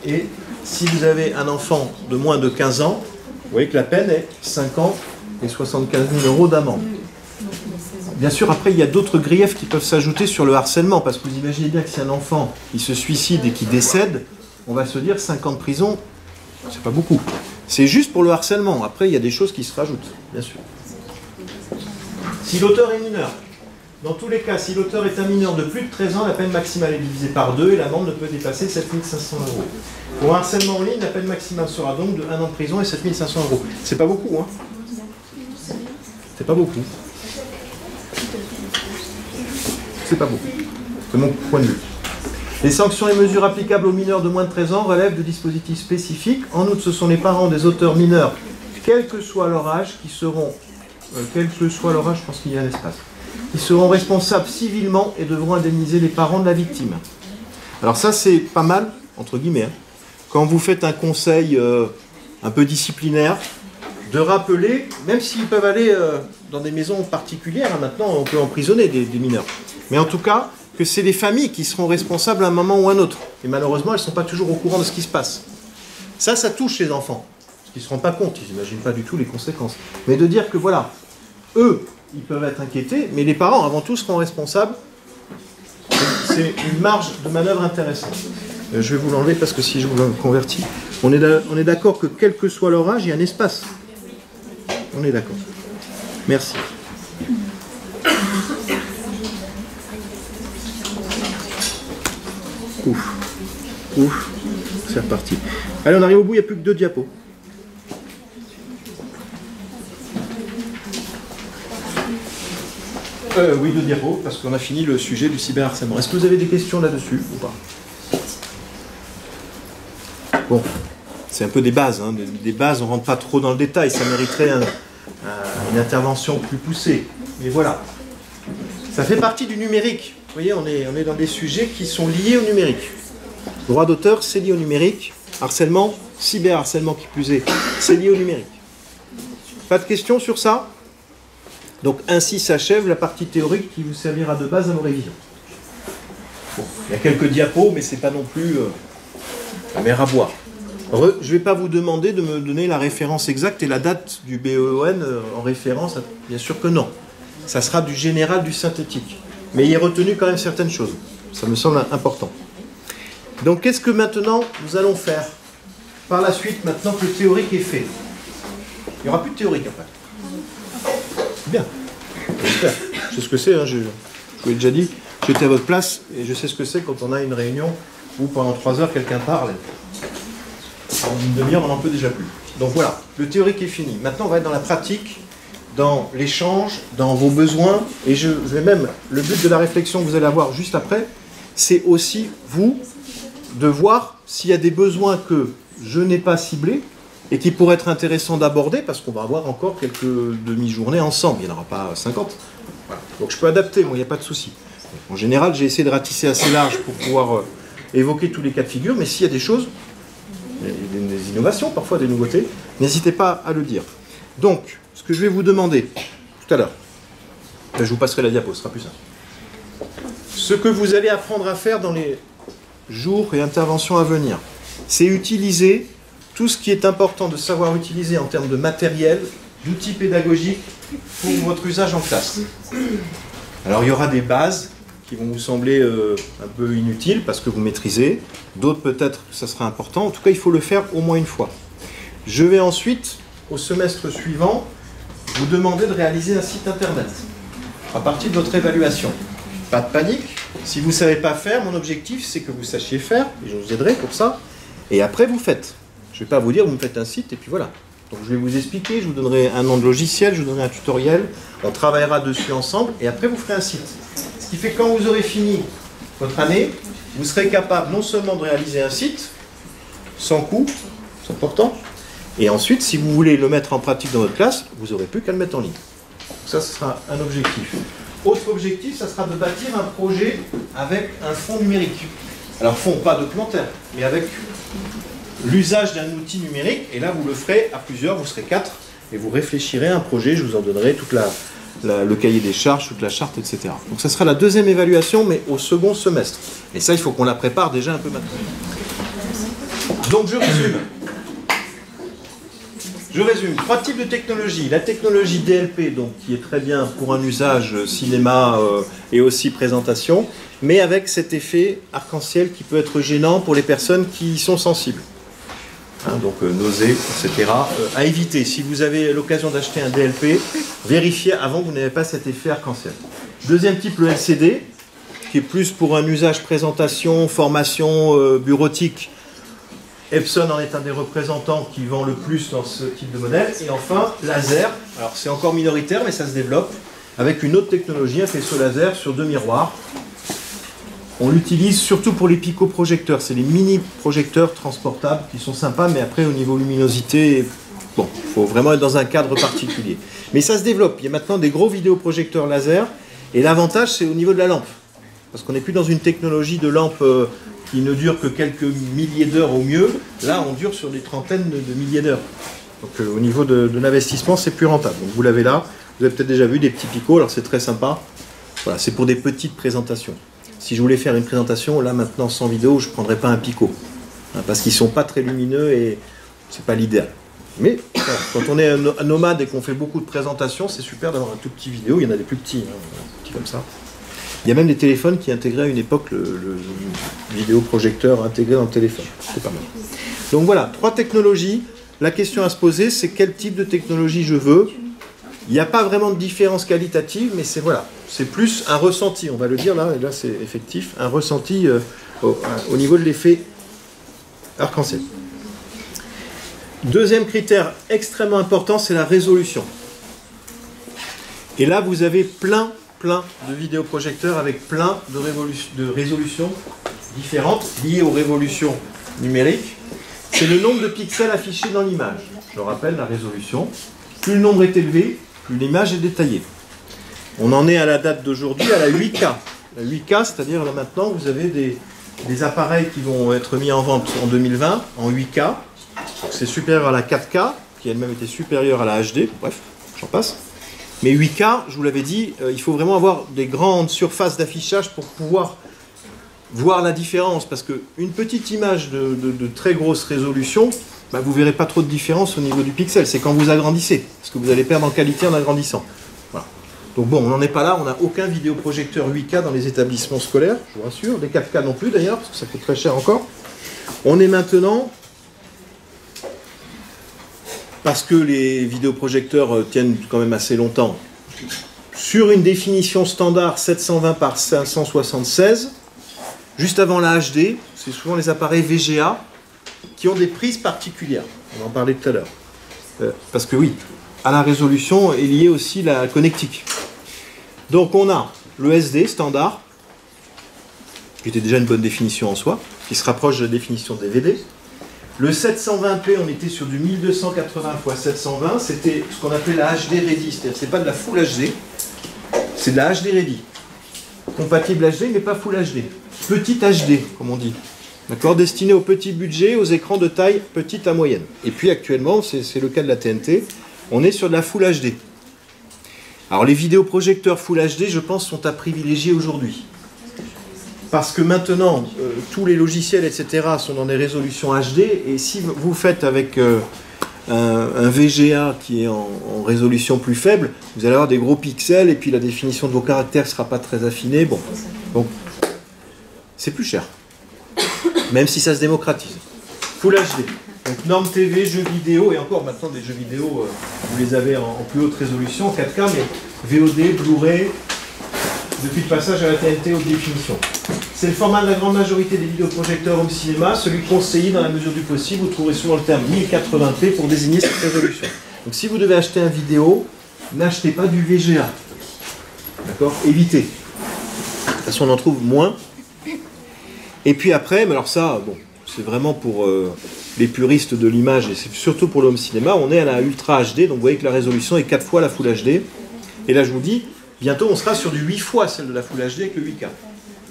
Et si vous avez un enfant de moins de 15 ans, vous voyez que la peine est 5 ans et 75 000 € d'amende. Bien sûr, après, il y a d'autres griefs qui peuvent s'ajouter sur le harcèlement, parce que vous imaginez bien que si un enfant il se suicide et qu'il décède, on va se dire 5 ans de prison, c'est pas beaucoup. C'est juste pour le harcèlement. Après, il y a des choses qui se rajoutent, bien sûr. Si l'auteur est mineur, dans tous les cas, si l'auteur est un mineur de plus de 13 ans, la peine maximale est divisée par 2 et l'amende ne peut dépasser 7 500 €. Pour harcèlement en ligne, la peine maximale sera donc de 1 an de prison et 7 500 €. C'est pas beaucoup, hein? C'est pas beaucoup. C'est pas beaucoup. C'est mon point de vue. Les sanctions et mesures applicables aux mineurs de moins de 13 ans relèvent de dispositifs spécifiques. En outre, ce sont les parents des auteurs mineurs, quel que soit leur âge, qui seront, quel que soit leur âge, je pense qu'il y a un espace, qui seront responsables civilement et devront indemniser les parents de la victime. Alors ça, c'est pas mal, entre guillemets, hein. Quand vous faites un conseil un peu disciplinaire, de rappeler, même s'ils peuvent aller dans des maisons particulières, hein, maintenant on peut emprisonner des mineurs, mais en tout cas, que c'est les familles qui seront responsables à un moment ou à un autre. Et malheureusement, elles ne sont pas toujours au courant de ce qui se passe. Ça touche les enfants, parce qu'ils ne se rendent pas compte, ils n'imaginent pas du tout les conséquences. Mais de dire que voilà, eux, ils peuvent être inquiétés, mais les parents, avant tout, seront responsables. C'est une marge de manœuvre intéressante. Je vais vous l'enlever parce que si je vous le convertis, on est d'accord que quel que soit leur âge, il y a un espace. On est d'accord. Merci. Ouf. Ouf. C'est reparti. Allez, on arrive au bout, il n'y a plus que 2 diapos. Oui, 2 diapos, parce qu'on a fini le sujet du cyberharcèlement. Est-ce que vous avez des questions là-dessus ou pas? Bon, c'est un peu des bases. Hein. Des bases, on ne rentre pas trop dans le détail. Ça mériterait une intervention plus poussée. Mais voilà. Ça fait partie du numérique. Vous voyez, on est dans des sujets qui sont liés au numérique. Droit d'auteur, c'est lié au numérique. Harcèlement, cyberharcèlement qui plus est, c'est lié au numérique. Pas de questions sur ça? Donc ainsi s'achève la partie théorique qui vous servira de base à vos révisions. Bon, il y a quelques diapos, mais c'est pas non plus la mer à boire. Je ne vais pas vous demander de me donner la référence exacte et la date du BEON en référence, bien sûr que non. Ça sera du général, du synthétique. Mais il est retenu quand même certaines choses. Ça me semble important. Donc qu'est-ce que maintenant nous allons faire? Par la suite, maintenant que le théorique est fait. Il n'y aura plus de théorique après. Bien. J'espère. Je sais ce que c'est, hein, je vous l'ai déjà dit. J'étais à votre place et je sais ce que c'est quand on a une réunion où pendant 3 heures quelqu'un parle. En une demi-heure, on n'en peut déjà plus. Donc voilà, le théorique est fini. Maintenant, on va être dans la pratique, dans l'échange, dans vos besoins. Et je vais même, le but de la réflexion que vous allez avoir juste après, c'est aussi, vous, de voir s'il y a des besoins que je n'ai pas ciblés et qui pourraient être intéressants d'aborder, parce qu'on va avoir encore quelques demi-journées ensemble. Il n'y en aura pas 50. Voilà. Donc je peux adapter, moi, il n'y a pas de souci. En général, j'ai essayé de ratisser assez large pour pouvoir évoquer tous les cas de figure, mais s'il y a des choses, des innovations, parfois des nouveautés, n'hésitez pas à le dire. Donc, ce que je vais vous demander tout à l'heure, je vous passerai la diapo, ce sera plus simple. Ce que vous allez apprendre à faire dans les jours et interventions à venir, c'est utiliser tout ce qui est important de savoir utiliser en termes de matériel, d'outils pédagogiques pour votre usage en classe. Alors, il y aura des bases qui vont vous sembler un peu inutiles parce que vous maîtrisez. D'autres, peut-être, ça sera important. En tout cas, il faut le faire au moins une fois. Je vais ensuite, au semestre suivant, vous demander de réaliser un site internet à partir de votre évaluation. Pas de panique. Si vous ne savez pas faire, mon objectif, c'est que vous sachiez faire, et je vous aiderai pour ça. Et après, vous faites. Je ne vais pas vous dire, vous me faites un site, et puis voilà. Donc, je vais vous expliquer, je vous donnerai un nom de logiciel, je vous donnerai un tutoriel, on travaillera dessus ensemble, et après, vous ferez un site. Ce qui fait que quand vous aurez fini votre année, vous serez capable non seulement de réaliser un site, sans coût, c'est important, et ensuite, si vous voulez le mettre en pratique dans votre classe, vous n'aurez plus qu'à le mettre en ligne. Ça, ce sera un objectif. Autre objectif, ça sera de bâtir un projet avec un fond numérique. Alors, fond, pas documentaire, mais avec l'usage d'un outil numérique, et là, vous le ferez à plusieurs, vous serez 4, et vous réfléchirez à un projet, je vous en donnerai toute le cahier des charges, toute la charte, etc. Donc ça sera la deuxième évaluation, mais au second semestre. Et ça, il faut qu'on la prépare déjà un peu maintenant. Donc je résume. Trois types de technologies. La technologie DLP, donc, qui est très bien pour un usage cinéma et aussi présentation, mais avec cet effet arc-en-ciel qui peut être gênant pour les personnes qui y sont sensibles. Hein, donc nausées, etc. À éviter. Si vous avez l'occasion d'acheter un DLP, vérifiez avant que vous n'ayez pas cet effet arc-en-ciel. Deuxième type, le LCD, qui est plus pour un usage présentation, formation, bureautique. Epson en est un des représentants qui vend le plus dans ce type de modèle. Et enfin, laser. Alors c'est encore minoritaire, mais ça se développe avec une autre technologie, un faisceau laser sur 2 miroirs. On l'utilise surtout pour les picoprojecteurs. C'est les mini-projecteurs transportables qui sont sympas, mais après, au niveau luminosité, bon, il faut vraiment être dans un cadre particulier. Mais ça se développe. Il y a maintenant des gros vidéoprojecteurs laser. Et l'avantage, c'est au niveau de la lampe. Parce qu'on n'est plus dans une technologie de lampe qui ne dure que quelques milliers d'heures au mieux. Là, on dure sur des trentaines de milliers d'heures. Donc, au niveau de l'investissement, c'est plus rentable. Donc, vous l'avez là. Vous avez peut-être déjà vu des petits picots. Alors, c'est très sympa. Voilà, c'est pour des petites présentations. Si je voulais faire une présentation, là maintenant sans vidéo, je ne prendrais pas un Pico. Hein, parce qu'ils ne sont pas très lumineux et ce n'est pas l'idéal. Mais voilà, quand on est un nomade et qu'on fait beaucoup de présentations, c'est super d'avoir un tout petit vidéo. Il y en a des plus petits, petits comme ça. Il y a même des téléphones qui intégraient à une époque le vidéoprojecteur intégré dans le téléphone. C'est pas mal. Donc voilà, 3 technologies. La question à se poser, c'est quel type de technologie je veux. Il n'y a pas vraiment de différence qualitative, mais c'est voilà, c'est plus un ressenti, on va le dire là, et là c'est effectif, un ressenti au niveau de l'effet arc-en-ciel. Deuxième critère extrêmement important, c'est la résolution. Et là, vous avez plein de vidéoprojecteurs avec plein de résolutions différentes liées aux révolutions numériques. C'est le nombre de pixels affichés dans l'image. Je rappelle la résolution. Plus le nombre est élevé, plus l'image est détaillée. On en est à la date d'aujourd'hui à la 8K. La 8K, c'est-à-dire là maintenant, vous avez des appareils qui vont être mis en vente en 2020 en 8K. C'est supérieur à la 4K, qui elle-même était supérieure à la HD. Bref, j'en passe. Mais 8K, je vous l'avais dit, il faut vraiment avoir des grandes surfaces d'affichage pour pouvoir voir la différence. Parce qu'une petite image de très grosse résolution, bah, vous ne verrez pas trop de différence au niveau du pixel. C'est quand vous agrandissez, parce que vous allez perdre en qualité en agrandissant. Voilà. Donc bon, on n'en est pas là, on n'a aucun vidéoprojecteur 8K dans les établissements scolaires, je vous rassure. Les 4K non plus d'ailleurs, parce que ça coûte très cher encore. On est maintenant, parce que les vidéoprojecteurs tiennent quand même assez longtemps, sur une définition standard 720 par 576, juste avant la HD, c'est souvent les appareils VGA, qui ont des prises particulières. On en parlait tout à l'heure. Parce que oui, à la résolution est liée aussi la connectique. Donc on a le SD standard, qui était déjà une bonne définition en soi, qui se rapproche de la définition DVD. Le 720p, on était sur du 1280 x 720, c'était ce qu'on appelait la HD Ready, c'est-à-dire c'est pas de la Full HD, c'est de la HD Ready. Compatible HD, mais pas Full HD. Petite HD, comme on dit. D'accord, destiné au petit budget, aux écrans de taille petite à moyenne. Et puis actuellement, c'est le cas de la TNT, on est sur de la Full HD. Alors les vidéoprojecteurs Full HD, je pense, sont à privilégier aujourd'hui. Parce que maintenant, tous les logiciels, etc., sont dans des résolutions HD, et si vous faites avec un VGA qui est en résolution plus faible, vous allez avoir des gros pixels, et puis la définition de vos caractères ne sera pas très affinée. Bon, donc c'est plus cher. Même si ça se démocratise. Full HD. Donc norme TV, jeux vidéo, et encore maintenant des jeux vidéo, vous les avez en plus haute résolution, 4K, mais VOD, Blu-ray, depuis le passage à la TNT haute définition. C'est le format de la grande majorité des vidéoprojecteurs home cinéma, celui conseillé dans la mesure du possible. Vous trouverez souvent le terme 1080p pour désigner cette résolution. Donc si vous devez acheter un vidéo, n'achetez pas du VGA. D'accord ? Évitez. De toute façon, on en trouve moins. Et puis après, mais alors ça, bon, c'est vraiment pour les puristes de l'image et c'est surtout pour l'home cinéma, on est à la Ultra HD, donc vous voyez que la résolution est 4 fois la Full HD. Et là, je vous dis, bientôt on sera sur du 8 fois celle de la Full HD avec le 8K.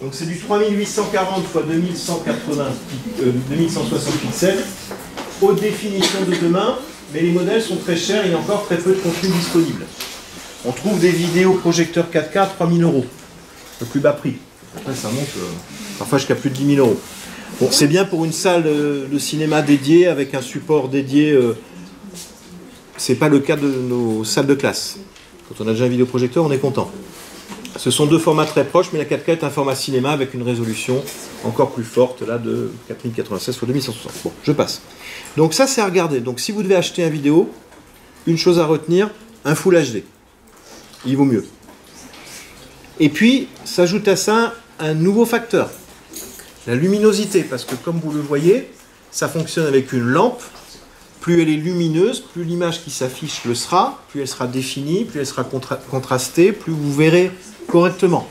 Donc c'est du 3840 x 2160 pixels, haute définition de demain, mais les modèles sont très chers et il y a encore très peu de contenu disponible. On trouve des vidéoprojecteurs 4K à 3 000 €, le plus bas prix. Après, ça monte parfois jusqu'à plus de 10 000 €. Bon, c'est bien pour une salle de cinéma dédiée, avec un support dédié. C'est pas le cas de nos salles de classe. Quand on a déjà un vidéoprojecteur, on est content. Ce sont deux formats très proches, mais la 4K est un format cinéma avec une résolution encore plus forte, là, de 4096 x 2160. Bon, je passe. Donc ça, c'est à regarder. Donc si vous devez acheter un vidéo, une chose à retenir, un Full HD. Il vaut mieux. Et puis, s'ajoute à ça un nouveau facteur, la luminosité, parce que comme vous le voyez, ça fonctionne avec une lampe. Plus elle est lumineuse, plus l'image qui s'affiche le sera, plus elle sera définie, plus elle sera contrastée, plus vous verrez correctement.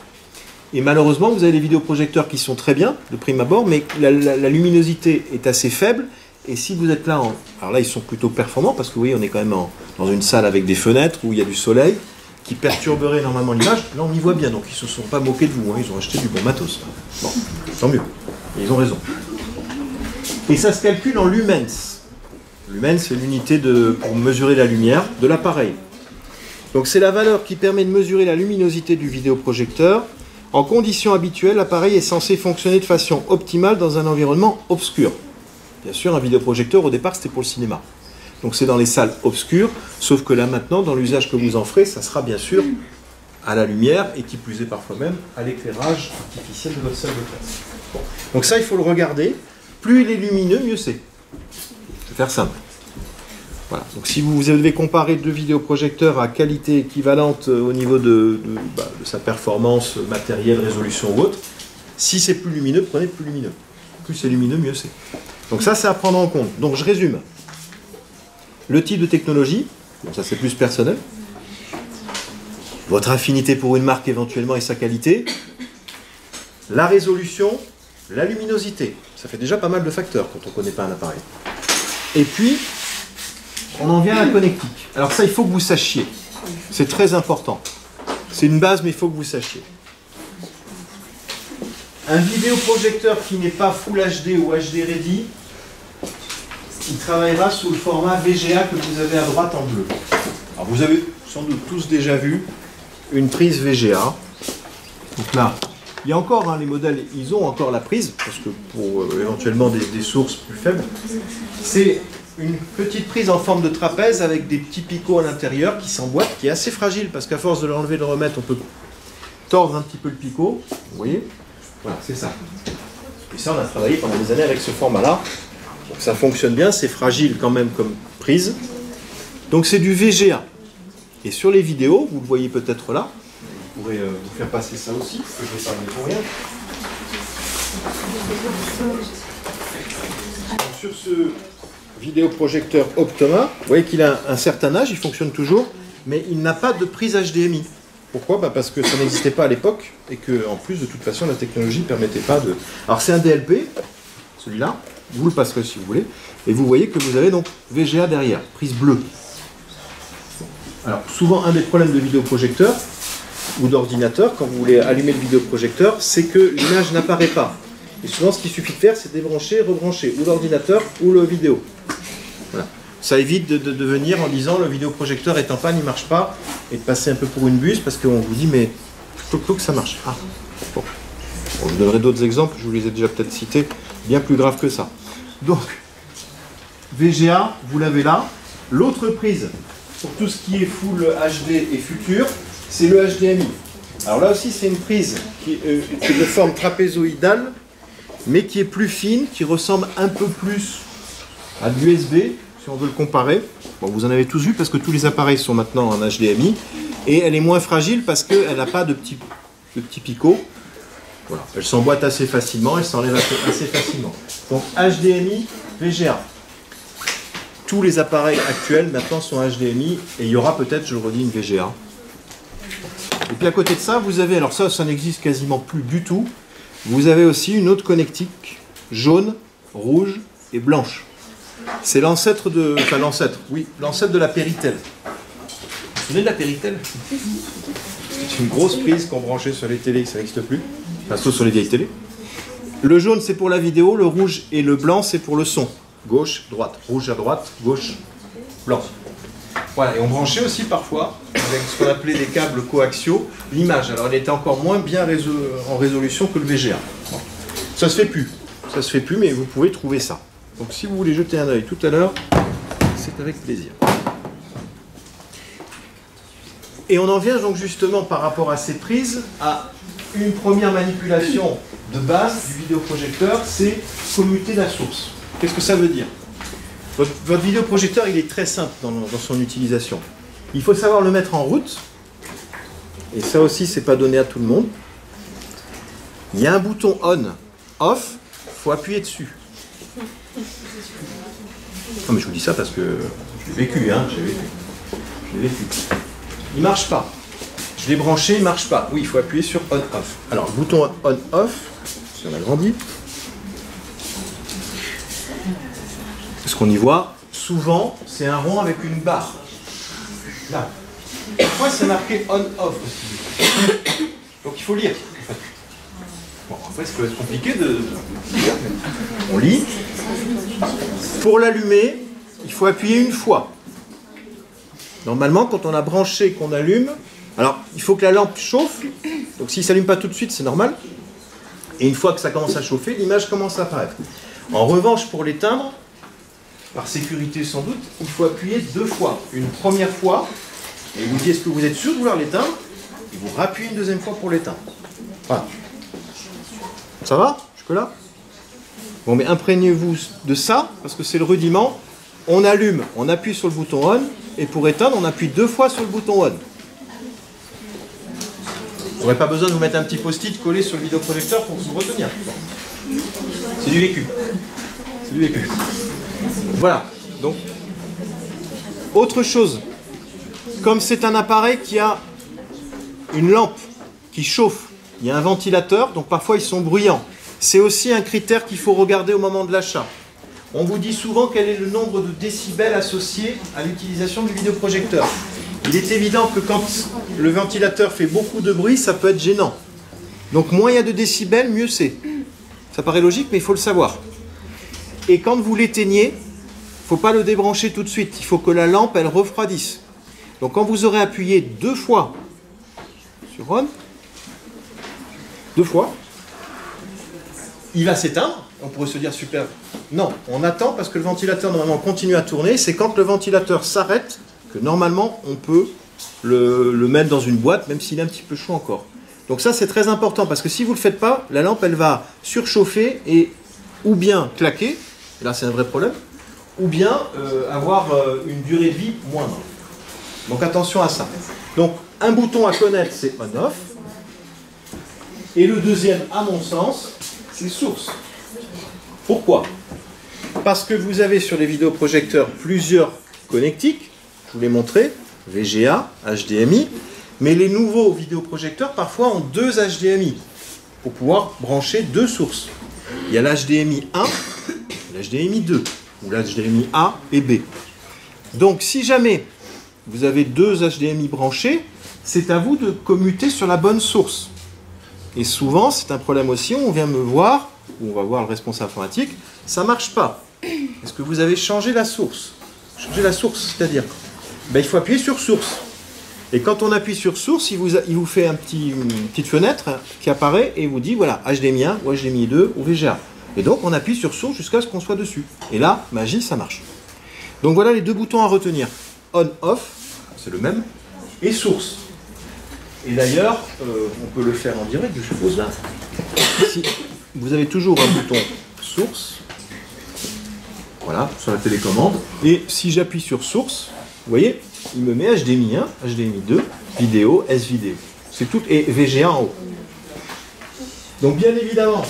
Et malheureusement, vous avez des vidéoprojecteurs qui sont très bien, de prime abord, mais la luminosité est assez faible. Et si vous êtes là, alors là, ils sont plutôt performants, parce que vous voyez, on est quand même dans une salle avec des fenêtres, où il y a du soleil, qui perturberait normalement l'image. Là, on y voit bien, donc ils ne se sont pas moqués de vous, hein, ils ont acheté du bon matos. Bon, tant mieux, et ils ont raison. Et ça se calcule en lumens. Lumens, c'est l'unité pour mesurer la lumière de l'appareil. Donc c'est la valeur qui permet de mesurer la luminosité du vidéoprojecteur. En conditions habituelles, l'appareil est censé fonctionner de façon optimale dans un environnement obscur. Bien sûr, un vidéoprojecteur, au départ, c'était pour le cinéma. Donc c'est dans les salles obscures, sauf que là maintenant, dans l'usage que vous en ferez, ça sera bien sûr à la lumière, et qui plus est parfois même à l'éclairage artificiel de votre salle de classe. Bon. Donc ça, il faut le regarder. Plus il est lumineux, mieux c'est. Faire simple. Voilà. Donc si vous devez comparer deux vidéoprojecteurs à qualité équivalente au niveau de sa performance matérielle, résolution ou autre, si c'est plus lumineux, prenez plus lumineux. Plus c'est lumineux, mieux c'est. Donc ça, c'est à prendre en compte. Donc je résume. Le type de technologie, bon, ça c'est plus personnel. Votre affinité pour une marque éventuellement et sa qualité. La résolution, la luminosité. Ça fait déjà pas mal de facteurs quand on ne connaît pas un appareil. Et puis, on en vient à la connectique. Alors ça, il faut que vous sachiez. C'est très important. C'est une base, mais il faut que vous sachiez. Un vidéoprojecteur qui n'est pas Full HD ou HD Ready, il travaillera sous le format VGA que vous avez à droite en bleu. Alors vous avez sans doute tous déjà vu une prise VGA. Donc là, il y a encore, les modèles, ils ont encore la prise, parce que pour éventuellement des sources plus faibles. C'est une petite prise en forme de trapèze avec des petits picots à l'intérieur qui s'emboîtent, qui est assez fragile, parce qu'à force de l'enlever et de le remettre, on peut tordre un petit peu le picot. Vous voyez? Voilà, c'est ça. Et ça, on a travaillé pendant des années avec ce format-là. Donc ça fonctionne bien, c'est fragile quand même comme prise. Donc c'est du VGA. Et sur les vidéos, vous le voyez peut-être là, je pourrais vous faire passer ça aussi, parce que je vais parler pour rien. Sur ce vidéoprojecteur Optoma, vous voyez qu'il a un certain âge, il fonctionne toujours, mais il n'a pas de prise HDMI. Pourquoi? Parce que ça n'existait pas à l'époque, et qu'en plus, de toute façon, la technologie ne permettait pas de... Alors c'est un DLP, celui-là, vous le passerez si vous voulez, et vous voyez que vous avez donc VGA derrière, prise bleue. Alors souvent, un des problèmes de vidéoprojecteur, ou d'ordinateur, quand vous voulez allumer le vidéoprojecteur, c'est que l'image n'apparaît pas. Et souvent, ce qu'il suffit de faire, c'est débrancher, rebrancher, ou l'ordinateur, ou le vidéo. Voilà. Ça évite de venir en disant le vidéoprojecteur est en panne, il ne marche pas, et de passer un peu pour une buse, parce qu'on vous dit, mais plutôt que ça marche. Ah, bon. Bon, je vous donnerai d'autres exemples, je vous les ai déjà peut-être cités, bien plus graves que ça. Donc, VGA, vous l'avez là. L'autre prise, pour tout ce qui est Full HD et futur, c'est le HDMI. Alors là aussi, c'est une prise qui est de forme trapézoïdale, mais qui est plus fine, qui ressemble un peu plus à de l'USB, si on veut le comparer. Bon, vous en avez tous vu, parce que tous les appareils sont maintenant en HDMI, et elle est moins fragile parce qu'elle n'a pas de petits picots. Voilà. Elle s'emboîte assez facilement, elle s'enlève assez facilement. Donc HDMI, VGA. Tous les appareils actuels maintenant sont HDMI, et il y aura peut-être, je le redis, une VGA. Et puis à côté de ça, vous avez, alors ça n'existe quasiment plus du tout, vous avez aussi une autre connectique jaune, rouge et blanche. C'est l'ancêtre de... Enfin l'ancêtre, oui, l'ancêtre de la Péritel. Vous vous souvenez de la Péritel? C'est une grosse prise qu'on branchait sur les télés, ça n'existe plus. Enfin, sauf sur les vieilles télés. Le jaune, c'est pour la vidéo, le rouge et le blanc, c'est pour le son. Gauche, droite, rouge à droite, gauche, blanc. Voilà, et on branchait aussi parfois, avec ce qu'on appelait des câbles coaxiaux, l'image. Alors elle était encore moins bien en résolution que le VGA. Bon. Ça se fait plus. Ça se fait plus, mais vous pouvez trouver ça. Donc si vous voulez jeter un œil tout à l'heure, c'est avec plaisir. Et on en vient donc justement par rapport à ces prises à une première manipulation de base du vidéoprojecteur, c'est commuter la source. Qu'est-ce que ça veut dire ? Votre vidéoprojecteur, il est très simple dans son utilisation. Il faut savoir le mettre en route. Et ça aussi, c'est pas donné à tout le monde. Il y a un bouton on, off, il faut appuyer dessus. Non mais je vous dis ça parce que j'ai vécu, hein, j'ai vécu. Il marche pas. Je l'ai branché, il marche pas. Oui, il faut appuyer sur on, off. Alors, le bouton on, off, si on agrandit. Ce qu'on y voit, souvent, c'est un rond avec une barre. Là. Parfois, c'est marqué on-off aussi. Donc, il faut lire. Bon, après, ça peut être compliqué de lire. On lit. Pour l'allumer, il faut appuyer une fois. Normalement, quand on a branché, qu'on allume, alors, il faut que la lampe chauffe. Donc, s'il ne s'allume pas tout de suite, c'est normal. Et une fois que ça commence à chauffer, l'image commence à apparaître. En revanche, pour l'éteindre, par sécurité sans doute, il faut appuyer 2 fois. Une première fois, et il vous dit est-ce que vous êtes sûr de vouloir l'éteindre, et vous rappuyez une deuxième fois pour l'éteindre. Voilà. Ça va jusque-là? Bon, mais imprégnez-vous de ça, parce que c'est le rudiment. On allume, on appuie sur le bouton on, et pour éteindre, on appuie 2 fois sur le bouton on. Vous n'aurez pas besoin de vous mettre un petit post-it collé sur le vidéoprojecteur pour vous retenir. C'est du vécu. C'est du vécu. Voilà, donc, autre chose, comme c'est un appareil qui a une lampe qui chauffe, il y a un ventilateur, donc parfois ils sont bruyants. C'est aussi un critère qu'il faut regarder au moment de l'achat. On vous dit souvent quel est le nombre de décibels associé à l'utilisation du vidéoprojecteur. Il est évident que quand le ventilateur fait beaucoup de bruit, ça peut être gênant. Donc moins il y a de décibels, mieux c'est. Ça paraît logique, mais il faut le savoir. Et quand vous l'éteignez, il ne faut pas le débrancher tout de suite. Il faut que la lampe, elle refroidisse. Donc quand vous aurez appuyé 2 fois sur on, 2 fois, il va s'éteindre. On pourrait se dire super. Non, on attend parce que le ventilateur normalement continue à tourner. C'est quand le ventilateur s'arrête que normalement on peut le mettre dans une boîte, même s'il est un petit peu chaud encore. Donc ça c'est très important parce que si vous ne le faites pas, la lampe elle va surchauffer et ou bien claquer, et là c'est un vrai problème, ou bien avoir une durée de vie moindre. Donc attention à ça. Donc un bouton à connaître c'est on-off, et le deuxième à mon sens c'est source. Pourquoi? Parce que vous avez sur les vidéoprojecteurs plusieurs connectiques, je vous l'ai montré, VGA, HDMI, mais les nouveaux vidéoprojecteurs parfois ont 2 HDMI pour pouvoir brancher 2 sources. Il y a l'HDMI 1 et l'HDMI 2, ou l'HDMI A et B. Donc si jamais vous avez 2 HDMI branchés, c'est à vous de commuter sur la bonne source. Et souvent, c'est un problème aussi, on vient me voir, ou on va voir le responsable informatique, ça ne marche pas. Est-ce que vous avez changé la source? Changer la source, c'est-à-dire il faut appuyer sur source. Et quand on appuie sur source, il vous fait une petite fenêtre qui apparaît et vous dit voilà, HDMI 1 ou HDMI 2 ou VGA. Et donc on appuie sur source jusqu'à ce qu'on soit dessus. Et là, magie, ça marche. Donc voilà les 2 boutons à retenir. On-off, c'est le même, et source. Et d'ailleurs, on peut le faire en direct, je suppose là. Si vous avez toujours un bouton source, voilà, sur la télécommande, et si j'appuie sur source, vous voyez, il me met HDMI 1, HDMI 2, vidéo, S-vidéo. C'est tout, et VGA en haut. Donc bien évidemment,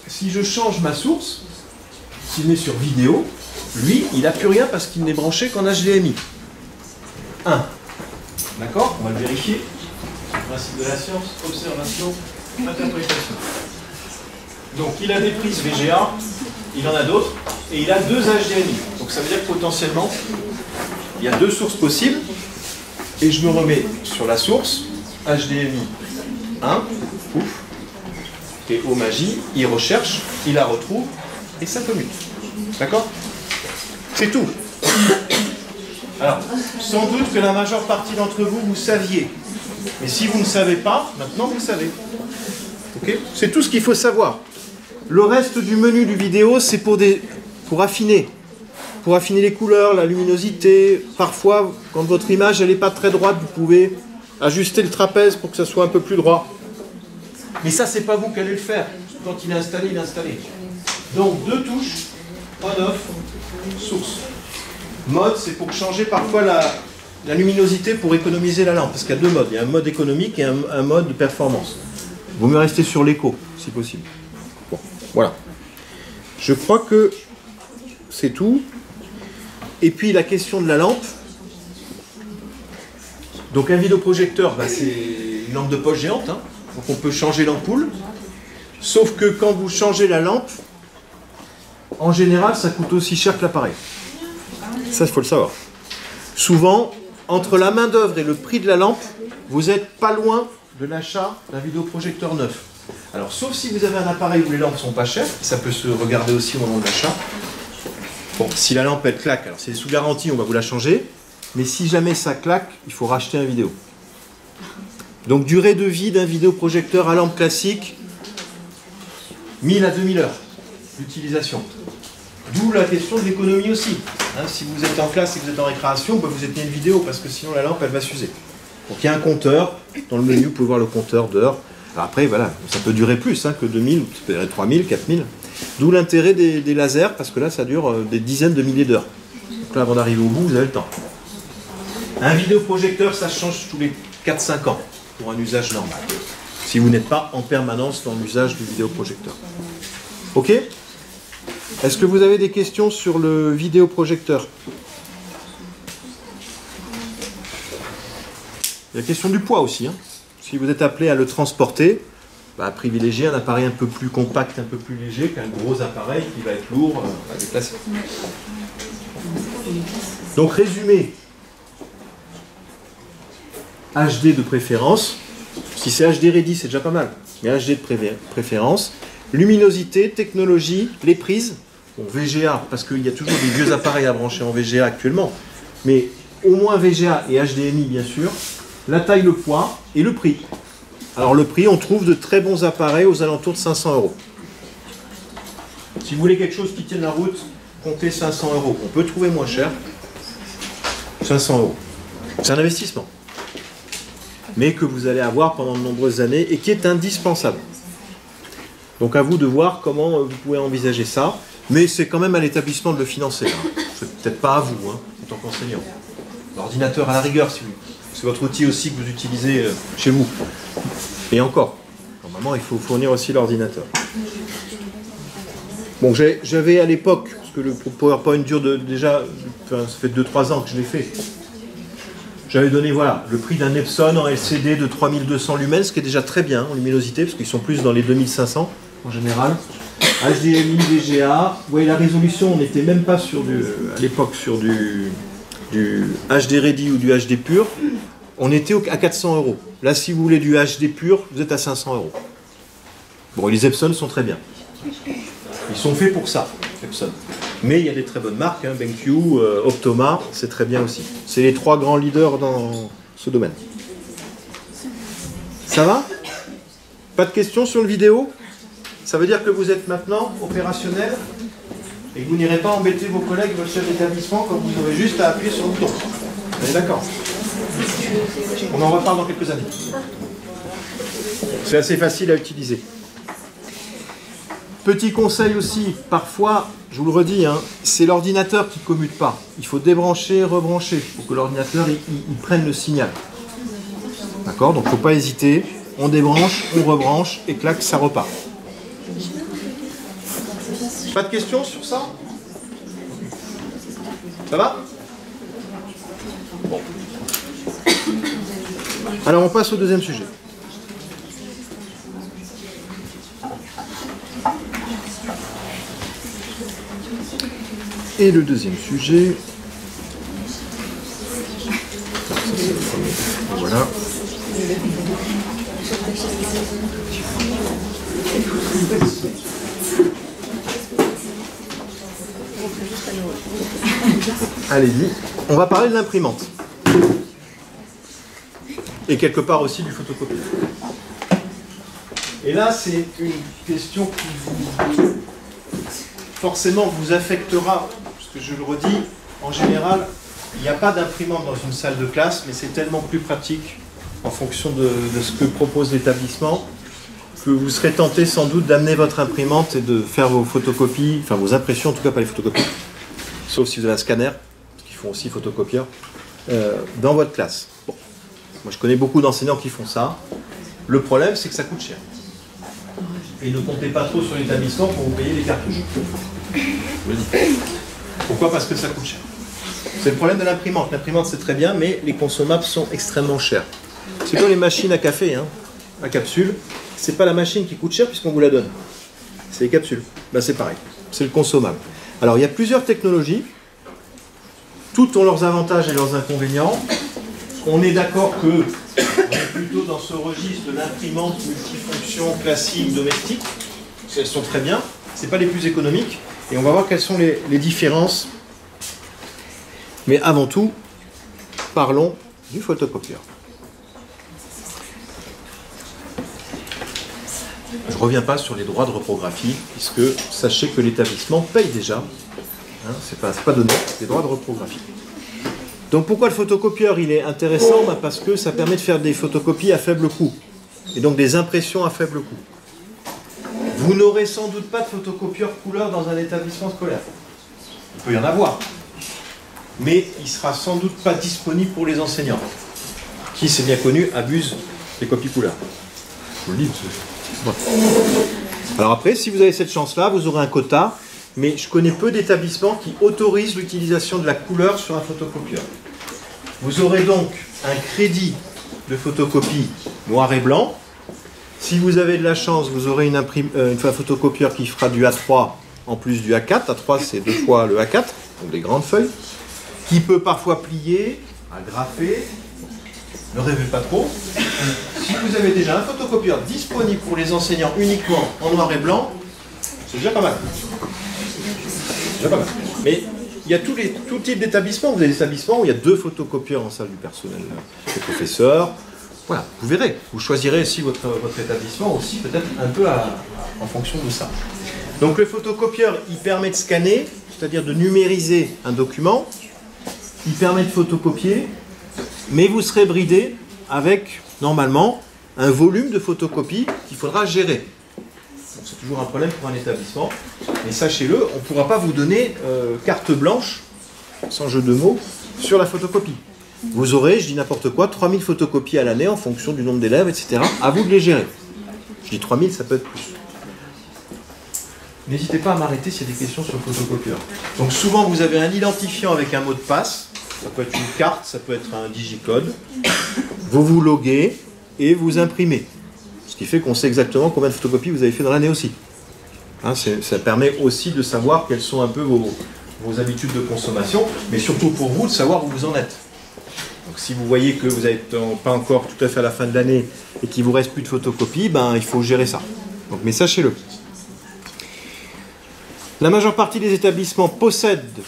si je change ma source, s'il met sur vidéo, lui, il n'a plus rien parce qu'il n'est branché qu'en HDMI 1. D'accord? On va le vérifier. Principe de la science, observation, interprétation. Donc il a des prises VGA, il en a d'autres, et il a 2 HDMI. Donc ça veut dire que potentiellement, il y a 2 sources possibles, et je me remets sur la source, HDMI 1, pouf, et au magie, il recherche, il la retrouve, et ça commute. D'accord? C'est tout. Alors, sans doute que la majeure partie d'entre vous, vous saviez. Mais si vous ne savez pas, maintenant vous savez. Okay, c'est tout ce qu'il faut savoir. Le reste du menu du vidéo, c'est pour affiner. Pour affiner les couleurs, la luminosité. Parfois, quand votre image n'est pas très droite, vous pouvez ajuster le trapèze pour que ça soit un peu plus droit. Mais ça, c'est pas vous qui allez le faire. Quand il est installé, il est installé. Donc, 2 touches, on-off, source. Mode, c'est pour changer parfois la luminosité pour économiser la lampe. Parce qu'il y a 2 modes. Il y a un mode économique et un mode de performance. Vaut mieux rester sur l'écho, si possible. Bon, voilà. Je crois que c'est tout. Et puis, la question de la lampe. Donc, un vidéoprojecteur, c'est une lampe de poche géante. Hein. Donc, on peut changer l'ampoule. Sauf que quand vous changez la lampe, en général, ça coûte aussi cher que l'appareil. Ça, il faut le savoir. Souvent, entre la main-d'œuvre et le prix de la lampe, vous n'êtes pas loin de l'achat d'un vidéoprojecteur neuf. Alors, sauf si vous avez un appareil où les lampes ne sont pas chères, ça peut se regarder aussi au moment de l'achat. Bon, si la lampe, elle claque, alors c'est sous garantie, on va vous la changer. Mais si jamais ça claque, il faut racheter un vidéo. Donc, durée de vie d'un vidéoprojecteur à lampe classique, 1000 à 2000 heures d'utilisation. D'où la question de l'économie aussi. Hein, si vous êtes en classe et que vous êtes en récréation, vous éteignez une vidéo parce que sinon la lampe elle va s'user. Donc il y a un compteur. Dans le menu, vous pouvez voir le compteur d'heures. Après, voilà, ça peut durer plus que 2000, 3000, 4000. D'où l'intérêt des lasers parce que là, ça dure des dizaines de milliers d'heures. Donc là, avant d'arriver au bout, vous avez le temps. Un vidéoprojecteur, ça change tous les 4-5 ans pour un usage normal. Si vous n'êtes pas en permanence dans l'usage du vidéoprojecteur. Ok ? Est-ce que vous avez des questions sur le vidéoprojecteur? Il y a la question du poids aussi. Hein. Si vous êtes appelé à le transporter, privilégiez un appareil un peu plus compact, un peu plus léger qu'un gros appareil qui va être lourd à déplacer. Donc résumé, HD de préférence. Si c'est HD Ready, c'est déjà pas mal. Mais HD de préférence. Luminosité, technologie, les prises. Bon, VGA, parce qu'il y a toujours des vieux appareils à brancher en VGA actuellement. Mais au moins VGA et HDMI, bien sûr. La taille, le poids et le prix. Alors le prix, on trouve de très bons appareils aux alentours de 500 €. Si vous voulez quelque chose qui tienne la route, comptez 500 €. On peut trouver moins cher. 500 €. C'est un investissement. Mais que vous allez avoir pendant de nombreuses années et qui est indispensable. Donc à vous de voir comment vous pouvez envisager ça, mais c'est quand même à l'établissement de le financer. Hein. C'est peut-être pas à vous, en tant qu'enseignant. L'ordinateur à la rigueur, si vous. C'est votre outil aussi que vous utilisez chez vous. Et encore, normalement il faut fournir aussi l'ordinateur. Bon, j'avais à l'époque, parce que le PowerPoint dure déjà, ça fait 2-3 ans que je l'ai fait. J'avais donné le prix d'un Epson en LCD de 3200 lumens, ce qui est déjà très bien en luminosité, parce qu'ils sont plus dans les 2500 en général. HDMI, VGA, vous voyez la résolution, on n'était même pas à l'époque sur du HD Ready ou du HD pur, on était à 400 €. Là, si vous voulez du HD pur, vous êtes à 500 €. Bon, les Epson sont très bien. Ils sont faits pour ça, Epson. Mais il y a des très bonnes marques, BenQ, Optoma, c'est très bien aussi. C'est les 3 grands leaders dans ce domaine. Ça va? Pas de questions sur le vidéo? Ça veut dire que vous êtes maintenant opérationnel et que vous n'irez pas embêter vos collègues, votre chef d'établissement, quand vous aurez juste à appuyer sur le bouton. Vous êtes d'accord? On en reparle dans quelques années. C'est assez facile à utiliser. Petit conseil aussi, parfois, je vous le redis, c'est l'ordinateur qui ne commute pas. Il faut débrancher, rebrancher pour que l'ordinateur il prenne le signal. D'accord? Donc il ne faut pas hésiter. On débranche, on rebranche et clac, ça repart. Pas de questions sur ça? Ça va? Bon. Alors on passe au deuxième sujet. Et le deuxième sujet, ça, c'est le premier. Voilà. Allez-y. On va parler de l'imprimante. Et quelque part aussi du photocopieur. Et là, c'est une question qui forcément vous affectera, parce que je le redis, en général, il n'y a pas d'imprimante dans une salle de classe, mais c'est tellement plus pratique en fonction de ce que propose l'établissement, que vous serez tenté sans doute d'amener votre imprimante et de faire vos photocopies, enfin vos impressions, en tout cas pas les photocopies, sauf si vous avez un scanner, parce qu'ils font aussi photocopieur, dans votre classe. Bon. Moi je connais beaucoup d'enseignants qui font ça. Le problème c'est que ça coûte cher. Et ne comptez pas trop sur l'établissement pour vous payer les cartouches. Je vous le dis. Pourquoi? Parce que ça coûte cher. C'est le problème de l'imprimante. L'imprimante c'est très bien, mais les consommables sont extrêmement chers. C'est comme les machines à café, hein, à capsule. C'est pas la machine qui coûte cher puisqu'on vous la donne. C'est les capsules. Ben, c'est pareil. C'est le consommable. Alors il y a plusieurs technologies. Toutes ont leurs avantages et leurs inconvénients. On est d'accord que on est plutôt dans ce registre de l'imprimante multifonction classique domestique. Elles sont très bien. C'est pas les plus économiques. Et on va voir quelles sont les différences. Mais avant tout, parlons du photocopieur. Je ne reviens pas sur les droits de reprographie, puisque sachez que l'établissement paye déjà. Hein, c'est pas donné, les droits de reprographie. Donc pourquoi le photocopieur il est intéressant? Parce que ça permet de faire des photocopies à faible coût. Et donc des impressions à faible coût. Vous n'aurez sans doute pas de photocopieur couleur dans un établissement scolaire. Il peut y en avoir. Mais il ne sera sans doute pas disponible pour les enseignants, qui, c'est bien connu, abusent des copies couleurs. Je vous le dis, voilà. Alors après, si vous avez cette chance-là, vous aurez un quota, mais je connais peu d'établissements qui autorisent l'utilisation de la couleur sur un photocopieur. Vous aurez donc un crédit de photocopie noir et blanc. Si vous avez de la chance, vous aurez un photocopieur qui fera du A3 en plus du A4. A3, c'est 2 fois le A4, donc des grandes feuilles, qui peut parfois plier, agrafer. Ne rêvez pas trop. Si vous avez déjà un photocopieur disponible pour les enseignants uniquement en noir et blanc, c'est déjà pas mal. Déjà pas mal. Mais il y a tout type d'établissements. Vous avez des établissements où il y a 2 photocopieurs en salle du personnel, des professeurs. Voilà, vous verrez. Vous choisirez aussi votre établissement aussi peut-être un peu en fonction de ça. Donc le photocopieur, il permet de scanner, c'est-à-dire de numériser un document. Il permet de photocopier, mais vous serez bridé avec, normalement, un volume de photocopies qu'il faudra gérer. C'est toujours un problème pour un établissement. Mais sachez-le, on ne pourra pas vous donner carte blanche, sans jeu de mots, sur la photocopie. Vous aurez, je dis n'importe quoi, 3000 photocopies à l'année en fonction du nombre d'élèves, etc. À vous de les gérer. Je dis 3000, ça peut être plus. N'hésitez pas à m'arrêter s'il y a des questions sur le photocopieur. Donc souvent, vous avez un identifiant avec un mot de passe. Ça peut être une carte, ça peut être un digicode. Vous vous loguez et vous imprimez. Ce qui fait qu'on sait exactement combien de photocopies vous avez fait dans l'année aussi. Hein, ça permet aussi de savoir quelles sont un peu vos habitudes de consommation, mais surtout pour vous de savoir où vous en êtes. Donc si vous voyez que vous n'êtes pas encore tout à fait à la fin de l'année et qu'il ne vous reste plus de photocopies, ben, il faut gérer ça. Donc, mais sachez-le. La majeure partie des établissements possèdent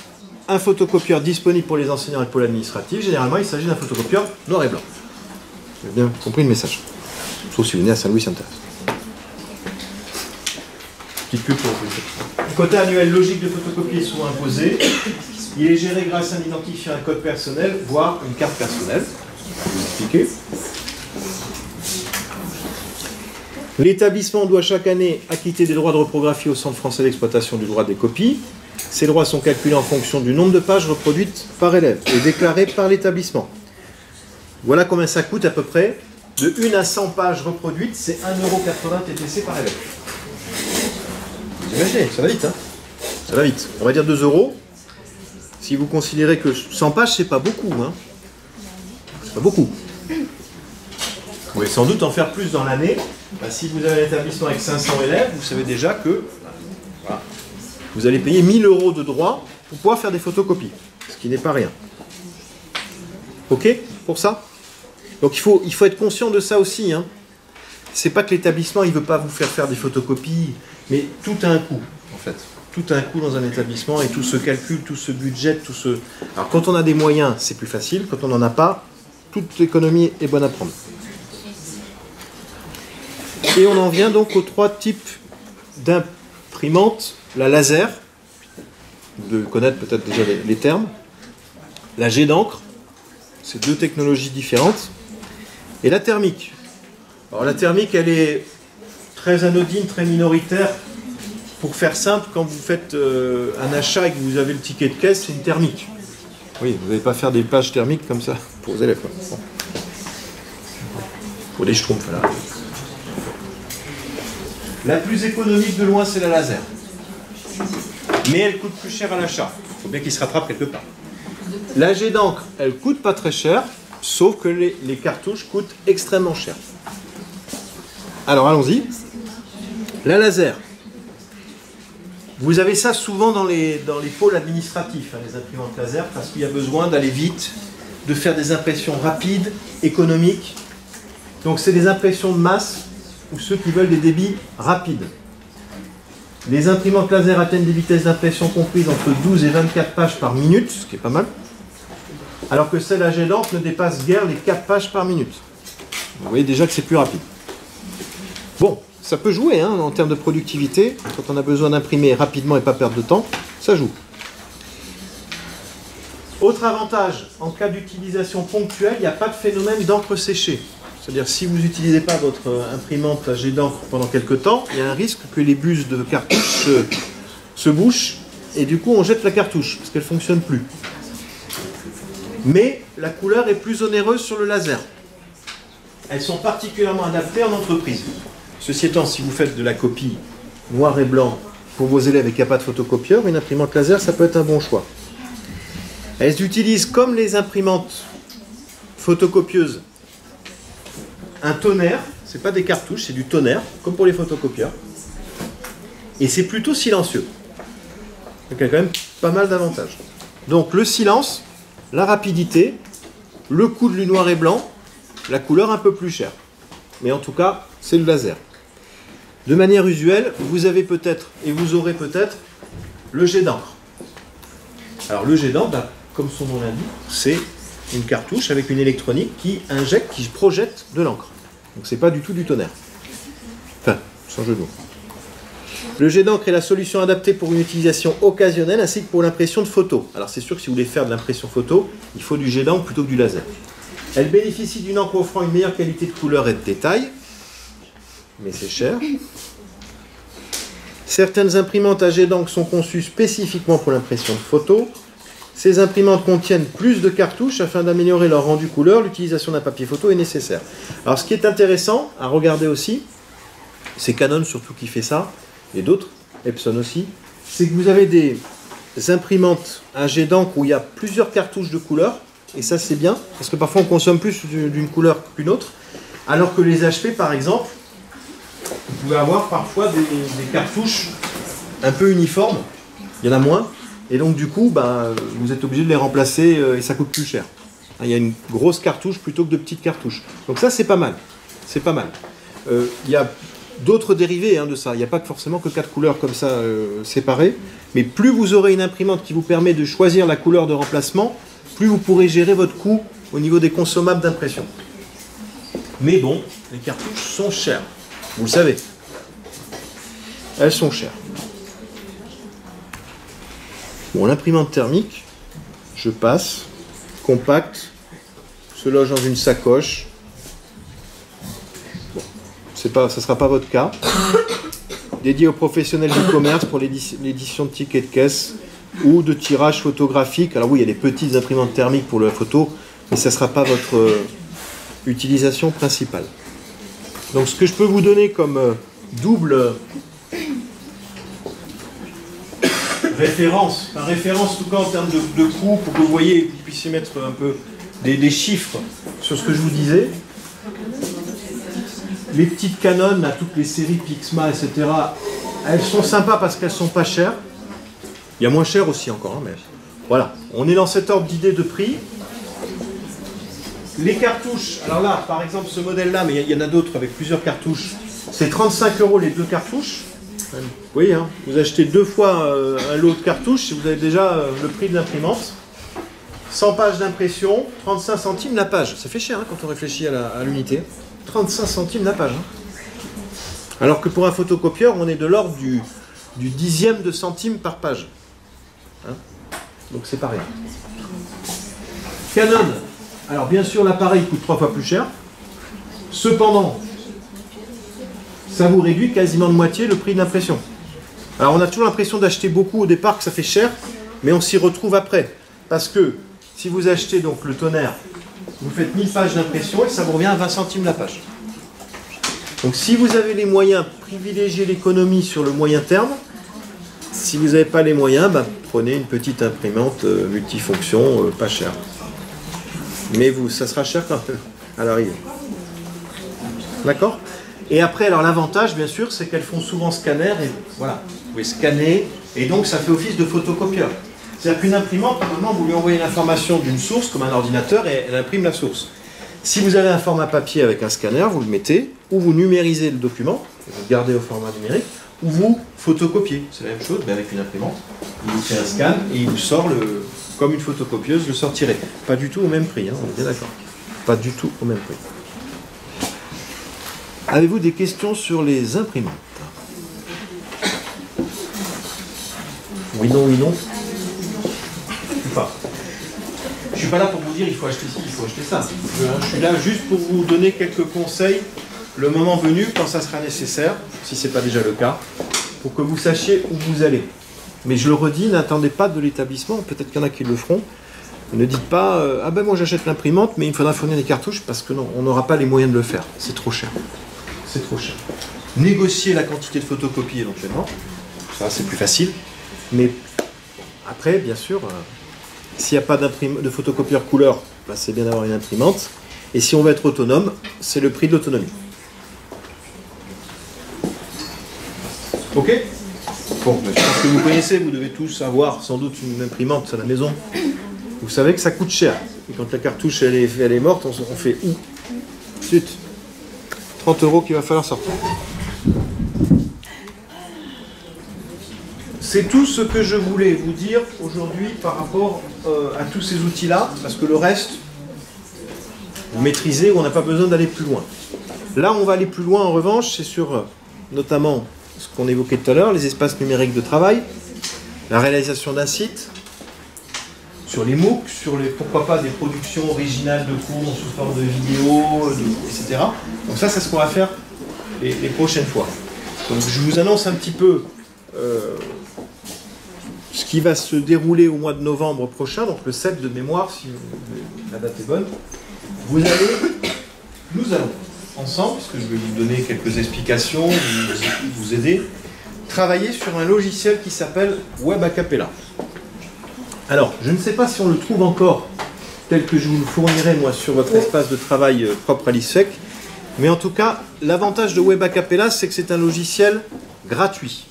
un photocopieur disponible pour les enseignants et pour l'administratif. Généralement, il s'agit d'un photocopieur noir et blanc. Vous avez bien compris le message. Sauf si vous venez à Saint-Louis, ça m'intéresse. Petite pub pour vous. Le quota annuel logique de photocopie est souvent imposé. Il est géré grâce à un identifiant, un code personnel, voire une carte personnelle. Je vais vous expliquer. L'établissement doit chaque année acquitter des droits de reprographie au Centre français d'exploitation du droit des copies. Ces droits sont calculés en fonction du nombre de pages reproduites par élève et déclarées par l'établissement. Voilà combien ça coûte à peu près. De 1 à 100 pages reproduites, c'est 1,80 € TTC par élève. Vous imaginez, ça va vite, hein? Ça va vite. On va dire 2 €. Si vous considérez que 100 pages, c'est pas beaucoup, hein? C'est pas beaucoup. Vous pouvez sans doute en faire plus dans l'année. Ben, si vous avez un établissement avec 500 élèves, vous savez déjà que voilà, vous allez payer 1 000 € de droits pour pouvoir faire des photocopies, ce qui n'est pas rien. Ok pour ça? Donc il faut être conscient de ça aussi. Hein. C'est pas que l'établissement il veut pas vous faire des photocopies, mais tout a un coût en fait. tout un coût dans un établissement et tout ce calcul, tout ce budget, tout ce... Alors quand on a des moyens, c'est plus facile. Quand on n'en a pas, toute économie est bonne à prendre. Et on en vient donc aux 3 types d'imprimantes. La laser, vous devez connaître peut-être déjà les termes. La jet d'encre, c'est 2 technologies différentes. Et la thermique. Alors la thermique, elle est très anodine, très minoritaire. Pour faire simple, quand vous faites un achat et que vous avez le ticket de caisse, c'est une thermique. Oui, vous n'allez pas faire des pages thermiques comme ça pour les élèves. Bon. Pour des schtroumpfs, là. La plus économique de loin, c'est la laser. Mais elle coûte plus cher à l'achat. Il faut bien qu'il se rattrape quelque part. La jet d'encre, elle coûte pas très cher, sauf que les cartouches coûtent extrêmement cher. Alors allons-y. La laser. Vous avez ça souvent dans les pôles administratifs, hein, les imprimantes laser, parce qu'il y a besoin d'aller vite, de faire des impressions rapides, économiques. Donc c'est des impressions de masse, ou ceux qui veulent des débits rapides. Les imprimantes laser atteignent des vitesses d'impression comprises entre 12 et 24 pages par minute, ce qui est pas mal, alors que celle à jet d'encre ne dépasse guère les 4 pages par minute. Vous voyez déjà que c'est plus rapide. Bon, ça peut jouer hein, en termes de productivité, quand on a besoin d'imprimer rapidement et pas perdre de temps, ça joue. Autre avantage, en cas d'utilisation ponctuelle, il n'y a pas de phénomène d'encre séchée. C'est-à-dire si vous n'utilisez pas votre imprimante à jet d'encre pendant quelques temps, il y a un risque que les buses de cartouche se bouchent et du coup on jette la cartouche parce qu'elle ne fonctionne plus. Mais la couleur est plus onéreuse sur le laser. Elles sont particulièrement adaptées en entreprise. Ceci étant, si vous faites de la copie noir et blanc pour vos élèves et qu'il n'y a pas de photocopieur, une imprimante laser, ça peut être un bon choix. Elles utilisent, comme les imprimantes photocopieuses, un tonnerre, c'est pas des cartouches, c'est du tonnerre, comme pour les photocopieurs. Et c'est plutôt silencieux. Donc il y a quand même pas mal d'avantages. Donc le silence, la rapidité, le coût du noir et blanc, la couleur un peu plus chère. Mais en tout cas, c'est le laser. De manière usuelle, vous avez peut-être, et vous aurez peut-être, le jet d'encre. Alors le jet d'encre, comme son nom l'indique, c'est une cartouche avec une électronique qui injecte, qui projette de l'encre. Donc c'est pas du tout du tonnerre. Enfin, sans jeu de mots. Le jet d'encre est la solution adaptée pour une utilisation occasionnelle ainsi que pour l'impression de photos. Alors c'est sûr que si vous voulez faire de l'impression photo, il faut du jet d'encre plutôt que du laser. Elle bénéficie d'une encre offrant une meilleure qualité de couleur et de détail, mais c'est cher. Certaines imprimantes à jet d'encre sont conçues spécifiquement pour l'impression de photos. Ces imprimantes contiennent plus de cartouches afin d'améliorer leur rendu couleur. L'utilisation d'un papier photo est nécessaire. Alors ce qui est intéressant à regarder aussi, c'est Canon surtout qui fait ça, et d'autres, Epson aussi, c'est que vous avez des imprimantes à jet d'encre où il y a plusieurs cartouches de couleur, et ça c'est bien, parce que parfois on consomme plus d'une couleur qu'une autre, alors que les HP par exemple, vous pouvez avoir parfois des cartouches un peu uniformes, il y en a moins, et donc du coup, vous êtes obligé de les remplacer et ça coûte plus cher. Il y a une grosse cartouche plutôt que de petites cartouches. Donc ça, c'est pas mal. C'est pas mal. Il y a d'autres dérivés de ça. Il n'y a pas forcément que 4 couleurs comme ça séparées. Mais plus vous aurez une imprimante qui vous permet de choisir la couleur de remplacement, plus vous pourrez gérer votre coût au niveau des consommables d'impression. Mais bon, les cartouches sont chères. Vous le savez. Elles sont chères. Bon, l'imprimante thermique, je passe, compacte, se loge dans une sacoche. Bon, ça ne sera pas votre cas. Dédié aux professionnels du commerce pour l'édition de tickets de caisse ou de tirage photographique. Alors oui, il y a des petites imprimantes thermiques pour la photo, mais ça ne sera pas votre utilisation principale. Donc ce que je peux vous donner comme double référence, en tout cas en termes de coût, pour que vous voyez, vous puissiez mettre un peu des chiffres sur ce que je vous disais. Les petites Canon, là, toutes les séries Pixma, etc., elles sont sympas parce qu'elles sont pas chères. Il y a moins cher aussi encore, mais voilà. On est dans cet ordre d'idée de prix. Les cartouches, alors là, par exemple, ce modèle-là, mais il y en a d'autres avec plusieurs cartouches, c'est 35 € les 2 cartouches. Vous voyez, hein, vous achetez 2 fois un lot de cartouches et vous avez déjà le prix de l'imprimante. 100 pages d'impression, 35 centimes la page. Ça fait cher hein, quand on réfléchit à l'unité. 35 centimes la page. Hein. Alors que pour un photocopieur, on est de l'ordre du dixième de centime par page. Hein. Donc c'est pas rien. Canon. Alors bien sûr, l'appareil coûte 3 fois plus cher. Cependant, ça vous réduit quasiment de moitié le prix de l'impression. Alors on a toujours l'impression d'acheter beaucoup au départ, que ça fait cher, mais on s'y retrouve après. Parce que si vous achetez donc le tonnerre, vous faites 1000 pages d'impression et ça vous revient à 20 centimes la page. Donc si vous avez les moyens, privilégiez l'économie sur le moyen terme. Si vous n'avez pas les moyens, bah, prenez une petite imprimante multifonction, pas chère. Mais ça sera cher quand même, à l'arrivée. D'accord? Et après, alors l'avantage, bien sûr, c'est qu'elles font souvent scanner, et voilà, vous pouvez scanner, et donc ça fait office de photocopieur. C'est-à-dire qu'une imprimante, normalement, vous lui envoyez l'information d'une source, comme un ordinateur, et elle imprime la source. Si vous avez un format papier avec un scanner, vous le mettez, ou vous numérisez le document, vous le gardez au format numérique, ou vous photocopiez. C'est la même chose, mais avec une imprimante. Il vous fait un scan, et il vous sort, comme une photocopieuse, le sortirez. Pas du tout au même prix, hein, on est bien d'accord. Pas du tout au même prix. Avez-vous des questions sur les imprimantes? Oui, non, oui, non. Je ne suis pas là pour vous dire il faut acheter ci, il faut acheter ça. Je suis là juste pour vous donner quelques conseils le moment venu, quand ça sera nécessaire, si ce n'est pas déjà le cas, pour que vous sachiez où vous allez. Mais je le redis, n'attendez pas de l'établissement, peut-être qu'il y en a qui le feront. Ne dites pas ah ben moi j'achète l'imprimante, mais il me faudra fournir des cartouches, parce que non, on n'aura pas les moyens de le faire. C'est trop cher. C'est trop cher. Négocier la quantité de photocopies éventuellement, ça c'est plus facile. Mais après, bien sûr, s'il n'y a pas de photocopieur couleur, bah, c'est bien d'avoir une imprimante. Et si on veut être autonome, c'est le prix de l'autonomie. Ok? Bon, je pense que vous connaissez, vous devez tous avoir sans doute une imprimante à la maison. Vous savez que ça coûte cher. Et quand la cartouche elle est morte, on fait où? Chut, 30 € qu'il va falloir sortir. C'est tout ce que je voulais vous dire aujourd'hui par rapport à tous ces outils-là, parce que le reste, vous maîtrisez, on n'a pas besoin d'aller plus loin. Là, on va aller plus loin en revanche, c'est sur notamment ce qu'on évoquait tout à l'heure, les espaces numériques de travail, la réalisation d'un site, sur les MOOC, sur les, pourquoi pas des productions originales de cours sous forme de vidéos, etc. Donc ça, c'est ce qu'on va faire les prochaines fois. Donc je vous annonce un petit peu ce qui va se dérouler au mois de novembre prochain, donc le 7 de mémoire, si la date est bonne. Nous allons, ensemble, parce que je vais vous donner quelques explications, vous aider, travailler sur un logiciel qui s'appelle Web Acapella. Alors, je ne sais pas si on le trouve encore tel que je vous le fournirai, moi, sur votre espace de travail propre à l'ISFEC, mais en tout cas, l'avantage de Web Acapella, c'est que c'est un logiciel gratuit.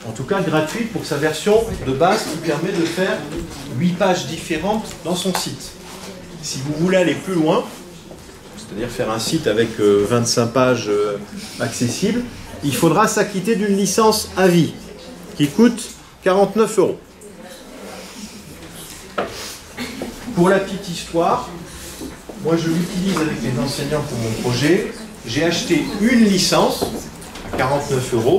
En tout cas, gratuit pour sa version de base qui permet de faire 8 pages différentes dans son site. Si vous voulez aller plus loin, c'est-à-dire faire un site avec 25 pages accessibles, il faudra s'acquitter d'une licence à vie qui coûte 49 €. Pour la petite histoire, moi je l'utilise avec les enseignants pour mon projet. J'ai acheté une licence à 49 €.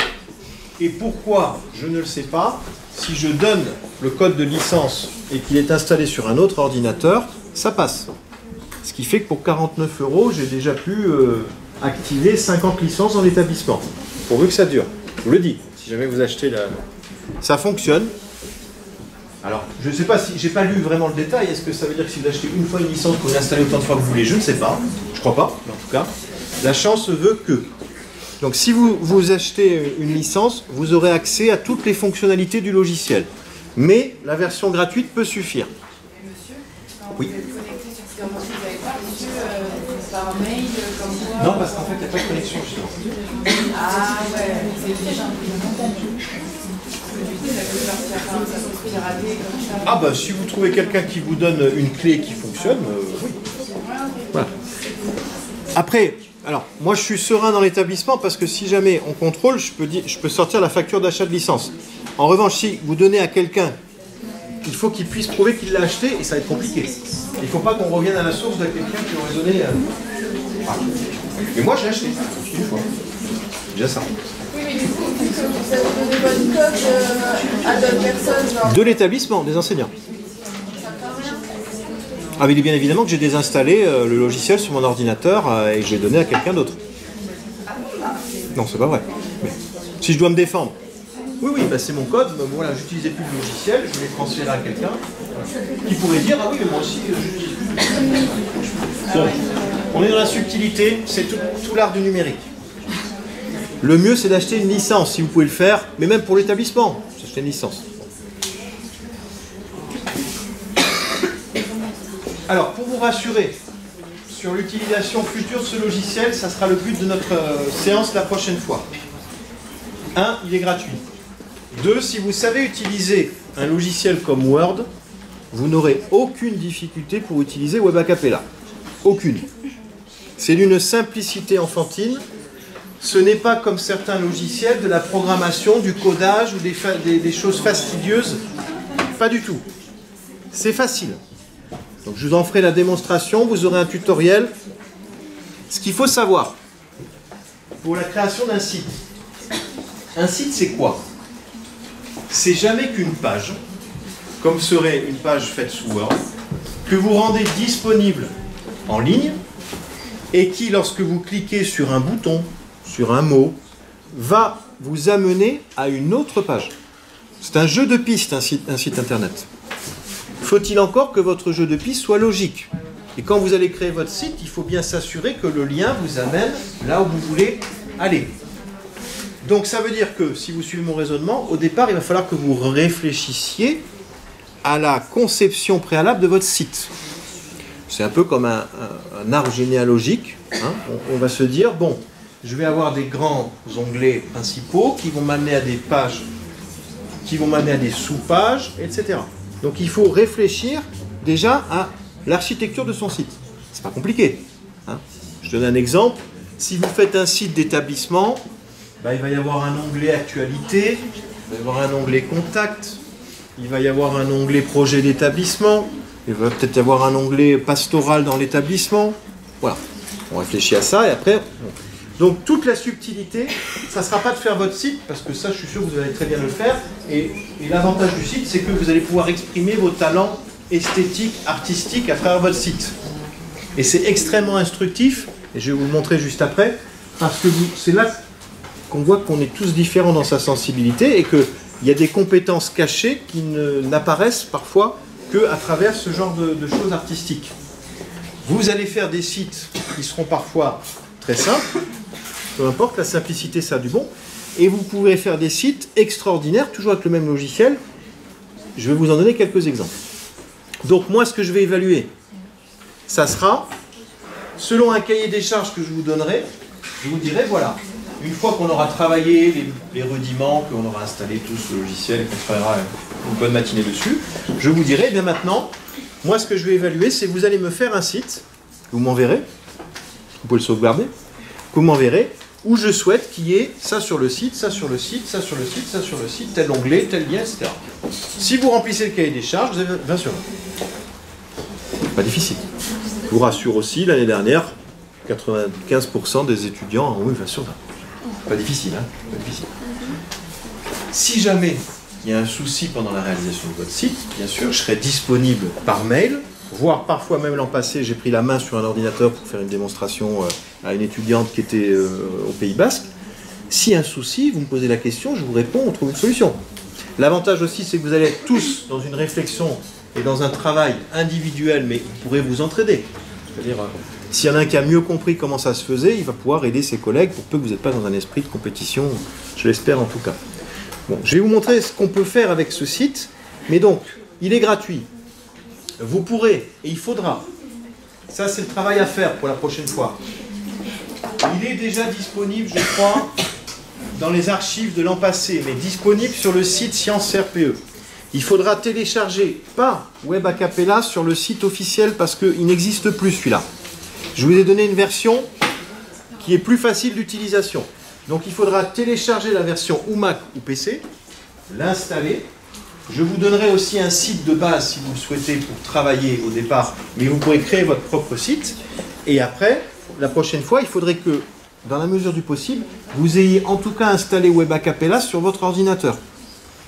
Et pourquoi? Je ne le sais pas. Si je donne le code de licence et qu'il est installé sur un autre ordinateur, ça passe. Ce qui fait que pour 49 €, j'ai déjà pu activer 50 licences dans l'établissement. Pourvu que ça dure. Je vous le dis, si jamais vous achetez la... Ça fonctionne. Alors, je ne sais pas si... J'ai pas lu vraiment le détail. Est-ce que ça veut dire que si vous achetez une fois une licence, vous pouvez l'installer autant de fois que vous voulez? Je ne sais pas. Je crois pas, mais en tout cas. La chance veut que... Donc si vous achetez une licence, vous aurez accès à toutes les fonctionnalités du logiciel. Mais la version gratuite peut suffire. Monsieur, oui. Vous êtes connecté sur ce que vous n'avez pas reçu par mail comme quoi? Non, parce qu'en fait, il n'y a pas de connexion justement. Ah ouais, c'est déjà un peu du coup, ça peut partir ça peut pirater comme ça. Ah bah si vous trouvez quelqu'un qui vous donne une clé qui fonctionne, oui. Voilà. Après, Alors, moi je suis serein dans l'établissement parce que si jamais on contrôle, je peux sortir la facture d'achat de licence. En revanche, si vous donnez à quelqu'un, il faut qu'il puisse prouver qu'il l'a acheté et ça va être compliqué. Il ne faut pas qu'on revienne à la source de quelqu'un qui aurait donné... Et moi, j'ai acheté, une fois. Déjà ça. Oui, mais du coup, vu que vous avez donné votre code à d'autres personnes, genre... De l'établissement, des enseignants. Ça fait rien. Ah, mais bien évidemment que j'ai désinstallé le logiciel sur mon ordinateur et que je l'ai donné à quelqu'un d'autre. Non, c'est pas vrai. Mais si je dois me défendre. Oui, oui, bah c'est mon code, bah voilà, j'utilisais plus le logiciel, je l'ai transféré à quelqu'un qui pourrait dire, ah oui, mais moi aussi, j'utilise plus. Donc, on est dans la subtilité, c'est tout l'art du numérique. Le mieux, c'est d'acheter une licence, si vous pouvez le faire, mais même pour l'établissement, acheter une licence. Alors, pour vous rassurer sur l'utilisation future de ce logiciel, ça sera le but de notre séance la prochaine fois. 1, il est gratuit. 2, si vous savez utiliser un logiciel comme Word, vous n'aurez aucune difficulté pour utiliser Web a cappella. Aucune. C'est d'une simplicité enfantine. Ce n'est pas comme certains logiciels de la programmation, du codage ou des choses fastidieuses. Pas du tout. C'est facile. Donc je vous en ferai la démonstration, vous aurez un tutoriel. Ce qu'il faut savoir pour la création d'un site. Un site, c'est quoi? C'est jamais qu'une page, comme serait une page faite sous Word, que vous rendez disponible en ligne et qui, lorsque vous cliquez sur un bouton, sur un mot, va vous amener à une autre page. C'est un jeu de pistes, un site internet. Faut-il encore que votre jeu de pistes soit logique? Et quand vous allez créer votre site, il faut bien s'assurer que le lien vous amène là où vous voulez aller. Donc ça veut dire que, si vous suivez mon raisonnement, au départ, il va falloir que vous réfléchissiez à la conception préalable de votre site. C'est un peu comme un arbre généalogique. Hein. On va se dire, bon, je vais avoir des grands onglets principaux qui vont m'amener à des pages, qui vont m'amener à des sous-pages, etc. Donc il faut réfléchir déjà à l'architecture de son site. C'est pas compliqué. Hein. Je donne un exemple. Si vous faites un site d'établissement, il va y avoir un onglet actualité, il va y avoir un onglet contact, il va y avoir un onglet projet d'établissement, il va peut-être y avoir un onglet pastoral dans l'établissement. Voilà, on réfléchit à ça et après... Donc toute la subtilité, ça ne sera pas de faire votre site, parce que ça je suis sûr que vous allez très bien le faire, et l'avantage du site c'est que vous allez pouvoir exprimer vos talents esthétiques, artistiques à travers votre site. Et c'est extrêmement instructif, et je vais vous le montrer juste après, parce que c'est là qu'on voit qu'on est tous différents dans sa sensibilité et qu'il y a des compétences cachées qui n'apparaissent parfois qu'à travers ce genre de choses artistiques. Vous allez faire des sites qui seront parfois très simples, peu importe, la simplicité ça a du bon, et vous pouvez faire des sites extraordinaires, toujours avec le même logiciel. Je vais vous en donner quelques exemples. Donc moi, ce que je vais évaluer, ça sera, selon un cahier des charges que je vous donnerai, je vous dirai, voilà, une fois qu'on aura travaillé les rudiments, qu'on aura installé tout ce logiciel et qu'on travaillera une bonne matinée dessus, je vous dirai, bien maintenant, moi ce que je vais évaluer, c'est que vous allez me faire un site, vous m'enverrez, vous pouvez le sauvegarder, vous m'enverrez, où je souhaite qu'il y ait ça sur le site, ça sur le site, ça sur le site, ça sur le site, tel onglet, tel lien, etc. Si vous remplissez le cahier des charges, vous avez 20 sur 20. Pas difficile. Je vous rassure aussi, l'année dernière, 95% des étudiants ont eu 20 sur 20. Pas difficile, hein? Pas difficile. Si jamais il y a un souci pendant la réalisation de votre site, bien sûr, je serai disponible par mail, voire parfois même l'an passé, j'ai pris la main sur un ordinateur pour faire une démonstration à une étudiante qui était au Pays Basque. S'il y a un souci, vous me posez la question, je vous réponds, on trouve une solution. L'avantage aussi, c'est que vous allez être tous dans une réflexion et dans un travail individuel, mais vous pourrez vous entraider. C'est-à-dire, s'il y en a un qui a mieux compris comment ça se faisait, il va pouvoir aider ses collègues pour peu que vous n'êtes pas dans un esprit de compétition, je l'espère en tout cas. Bon, je vais vous montrer ce qu'on peut faire avec ce site, mais donc, il est gratuit. Vous pourrez, et il faudra, ça c'est le travail à faire pour la prochaine fois. Il est déjà disponible, je crois, dans les archives de l'an passé, mais disponible sur le site Sciences RPE. Il faudra télécharger, pas Web a cappella, sur le site officiel parce qu'il n'existe plus celui-là. Je vous ai donné une version qui est plus facile d'utilisation. Donc il faudra télécharger la version ou Mac ou PC, l'installer. Je vous donnerai aussi un site de base si vous le souhaitez pour travailler au départ, mais vous pourrez créer votre propre site. Et après, la prochaine fois, il faudrait que, dans la mesure du possible, vous ayez en tout cas installé WebAcapella sur votre ordinateur.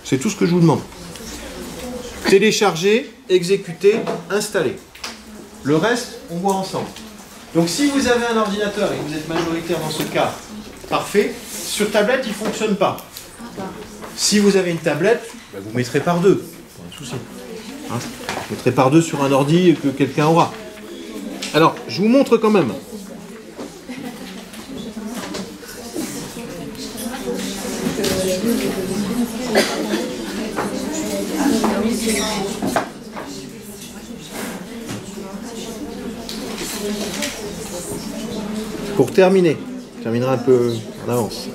C'est tout ce que je vous demande. Télécharger, exécuter, installer. Le reste, on voit ensemble. Donc si vous avez un ordinateur et que vous êtes majoritaire dans ce cas, parfait. Sur tablette, il ne fonctionne pas. Si vous avez une tablette, ben vous mettrez par deux. Pas de souci. Hein, vous mettrez par deux sur un ordi que quelqu'un aura. Alors, je vous montre quand même. Pour terminer, je terminerai un peu en avance.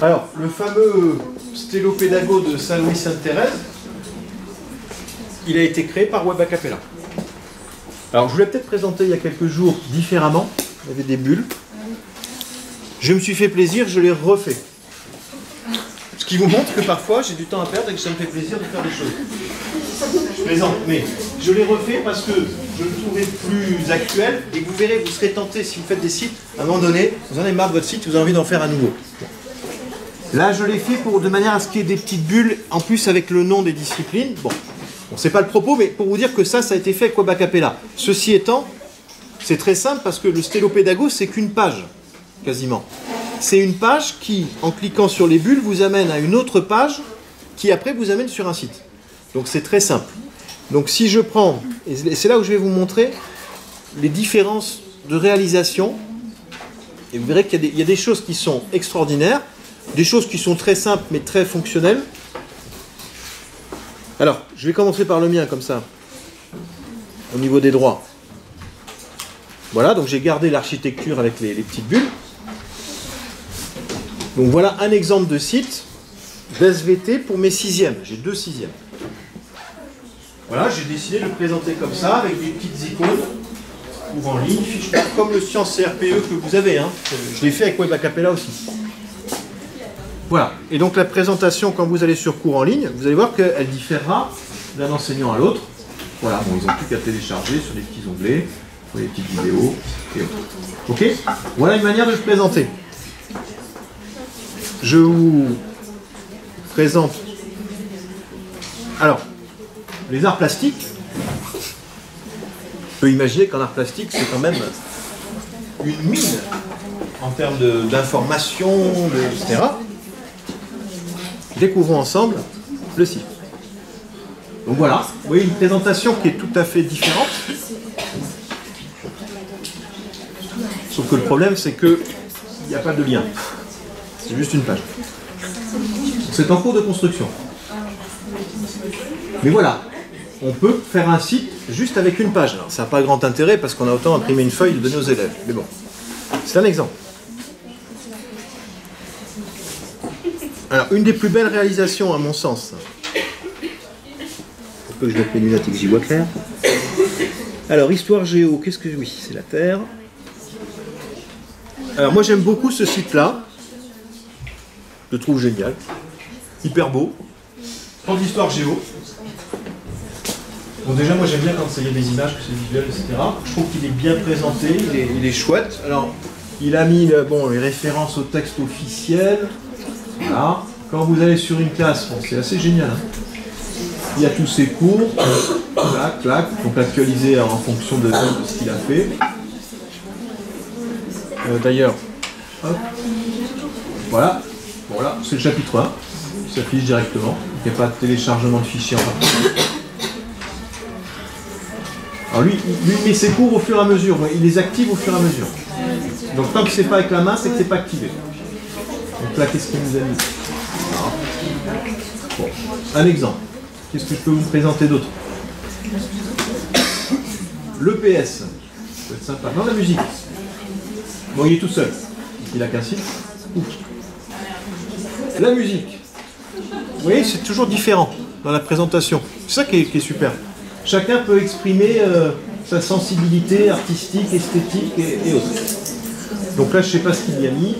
Alors, le fameux stélopédago de Saint-Louis-Sainte-Thérèse, il a été créé par WebAcapella. Alors, je vous l'ai peut-être présenté il y a quelques jours différemment. Il y avait des bulles. Je me suis fait plaisir, je l'ai refait. Ce qui vous montre que parfois, j'ai du temps à perdre et que ça me fait plaisir de faire des choses. Je plaisante, mais je l'ai refait parce que je le trouvais plus actuel et que vous verrez, vous serez tenté, si vous faites des sites, à un moment donné, vous en avez marre de votre site, vous avez envie d'en faire un nouveau. Là, je l'ai fait de manière à ce qu'il y ait des petites bulles, en plus avec le nom des disciplines. Bon, c'est pas le propos, mais pour vous dire que ça a été fait avec WebAcapella. Ceci étant, c'est très simple parce que le stélopédago, c'est qu'une page, quasiment. C'est une page qui, en cliquant sur les bulles, vous amène à une autre page qui, après, vous amène sur un site. Donc, c'est très simple. Donc, si je prends, et c'est là où je vais vous montrer les différences de réalisation, et vous verrez qu'il y a des choses qui sont extraordinaires, des choses qui sont très simples mais très fonctionnelles. Alors, je vais commencer par le mien comme ça, au niveau des droits. Voilà, donc j'ai gardé l'architecture avec les petites bulles. Donc voilà un exemple de site d'SVT pour mes sixièmes. J'ai 2 sixièmes. Voilà, j'ai décidé de le présenter comme ça, avec des petites icônes, ou en ligne, comme le Science CRPE que vous avez. Hein. Je l'ai fait avec WebAcapella aussi. Voilà, et donc la présentation, quand vous allez sur cours en ligne, vous allez voir qu'elle différera d'un enseignant à l'autre. Voilà, bon, ils n'ont plus qu'à télécharger sur des petits onglets, sur des petites vidéos, et autres. Ok? Voilà une manière de le présenter. Je vous présente. Alors, les arts plastiques, on peut imaginer qu'en arts plastiques, c'est quand même une mine en termes d'information, etc. Découvrons ensemble le site. Donc voilà, vous voyez une présentation qui est tout à fait différente. Sauf que le problème, c'est qu'il n'y a pas de lien. C'est juste une page. C'est en cours de construction. Mais voilà, on peut faire un site juste avec une page. Alors, ça n'a pas grand intérêt parce qu'on a autant imprimé une feuille et donner aux élèves. Mais bon, c'est un exemple. Alors, une des plus belles réalisations, à mon sens, pour que je mette mes lunettes et que j'y vois clair. Alors, histoire géo, qu'est-ce que... Oui, c'est la Terre. Alors, moi, j'aime beaucoup ce site-là. Je le trouve génial. Hyper beau. Prof d'histoire géo. Bon, déjà, moi, j'aime bien quand il y a des images, que c'est visuel, etc. Je trouve qu'il est bien présenté, il est chouette. Alors, il a mis bon, les références au texte officiel. Voilà. Quand vous allez sur une classe, bon, c'est assez génial. Hein. Il y a tous ses cours, clac, clac, donc actualisé en fonction de ce qu'il a fait. D'ailleurs, voilà, bon là, c'est le chapitre 1, il s'affiche directement, il n'y a pas de téléchargement de fichiers en particulier. Alors lui, il met ses cours au fur et à mesure, il les active au fur et à mesure. Donc tant que c'est pas avec la main, c'est que c'est pas activé. Donc là, qu'est-ce qu'il nous a mis? Bon, un exemple. Qu'est-ce que je peux vous présenter d'autre? L'EPS. Ça peut être sympa. Non, la musique. Bon, il est tout seul. Il n'a qu'un site. La musique. Vous voyez, c'est toujours différent dans la présentation. C'est ça qui est super. Chacun peut exprimer sa sensibilité artistique, esthétique et autres. Donc là, je ne sais pas ce qu'il y a mis.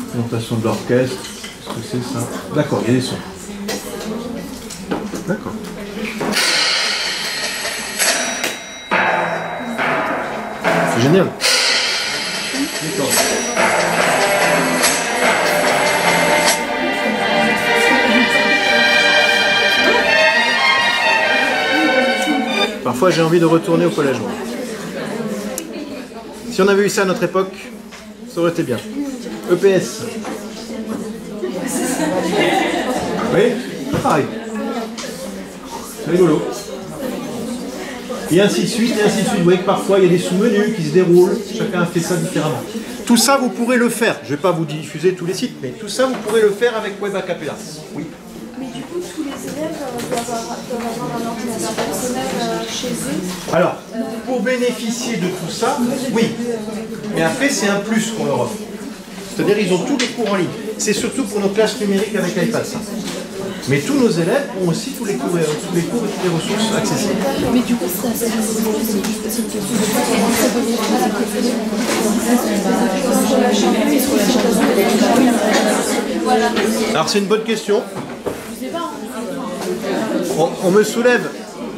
Présentation de l'orchestre. Qu'est-ce que c'est ça? D'accord, il y a des sons. D'accord. C'est génial. D'accord. Parfois, j'ai envie de retourner au collège. Si on avait eu ça à notre époque, ça aurait été bien. EPS. Oui, c'est pareil. C'est rigolo. Et ainsi de suite, et ainsi de suite. Vous voyez que parfois, il y a des sous-menus qui se déroulent. Chacun fait ça différemment. Tout ça, vous pourrez le faire. Je ne vais pas vous diffuser tous les sites, mais tout ça, vous pourrez le faire avec Web a cappella. Oui. Mais du coup, tous les élèves doivent avoir un ordinateur personnel chez eux. Alors, pour bénéficier de tout ça, oui. Mais après, c'est un plus qu'on leur offre. C'est-à-dire ils ont tous les cours en ligne. C'est surtout pour nos classes numériques avec iPad, ça. Mais tous nos élèves ont aussi tous les cours et toutes les ressources accessibles. Mais du coup, ça c'est Alors c'est une bonne question. On me soulève,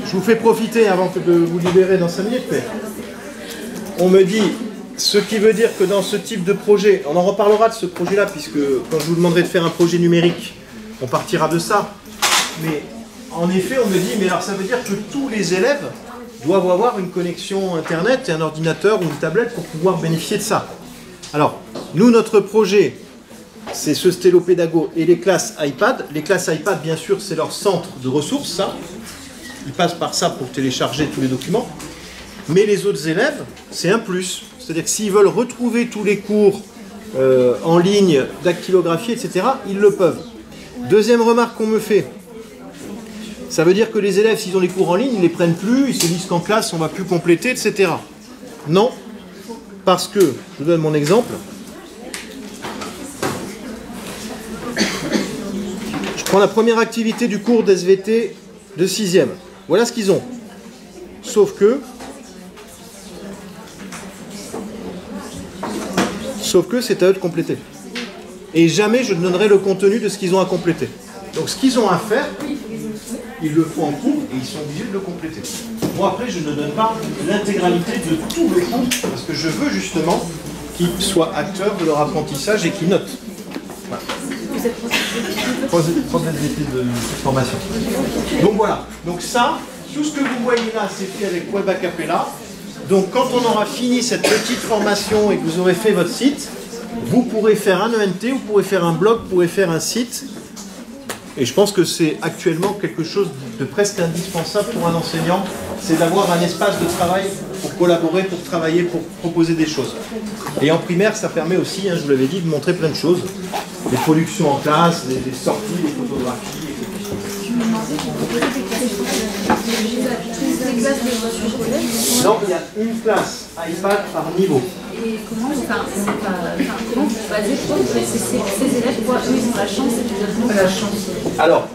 je vous fais profiter avant de vous libérer dans 5 minutes, mais on me dit, ce qui veut dire que dans ce type de projet, on en reparlera de ce projet-là, puisque quand je vous demanderai de faire un projet numérique, on partira de ça. Mais en effet, on me dit, mais alors ça veut dire que tous les élèves doivent avoir une connexion Internet et un ordinateur ou une tablette pour pouvoir bénéficier de ça. Alors, nous, notre projet, c'est ce stylo pédago et les classes iPad. Les classes iPad, bien sûr, c'est leur centre de ressources, ça. Ils passent par ça pour télécharger tous les documents. Mais les autres élèves, c'est un plus. C'est-à-dire que s'ils veulent retrouver tous les cours en ligne, dactylographie, etc., ils le peuvent. Deuxième remarque qu'on me fait, ça veut dire que les élèves, s'ils ont les cours en ligne, ils ne les prennent plus, ils se disent qu'en classe, on ne va plus compléter, etc. Non, parce que, je vous donne mon exemple, je prends la première activité du cours d'SVT de 6e. Voilà ce qu'ils ont. Sauf que c'est à eux de compléter. Et jamais je ne donnerai le contenu de ce qu'ils ont à compléter. Donc ce qu'ils ont à faire, ils le font en cours et ils sont obligés de le compléter. Moi après, je ne donne pas l'intégralité de tout le cours parce que je veux justement qu'ils soient acteurs de leur apprentissage et qu'ils notent. Voilà. Troisième étude de formation. Donc voilà. Donc ça, tout ce que vous voyez là, c'est fait avec Web a cappella. Donc quand on aura fini cette petite formation et que vous aurez fait votre site, vous pourrez faire un ENT, vous pourrez faire un blog, vous pourrez faire un site. Et je pense que c'est actuellement quelque chose de presque indispensable pour un enseignant, c'est d'avoir un espace de travail pour collaborer, pour travailler, pour proposer des choses. Et en primaire, ça permet aussi, je vous l'avais dit, de montrer plein de choses. Des productions en classe, des sorties, des photographies. Non, il y a une classe iPad par niveau. Et comment vous basez pour ces élèves, quoi, eux, ils ont la chance et les autres la chance? Alors,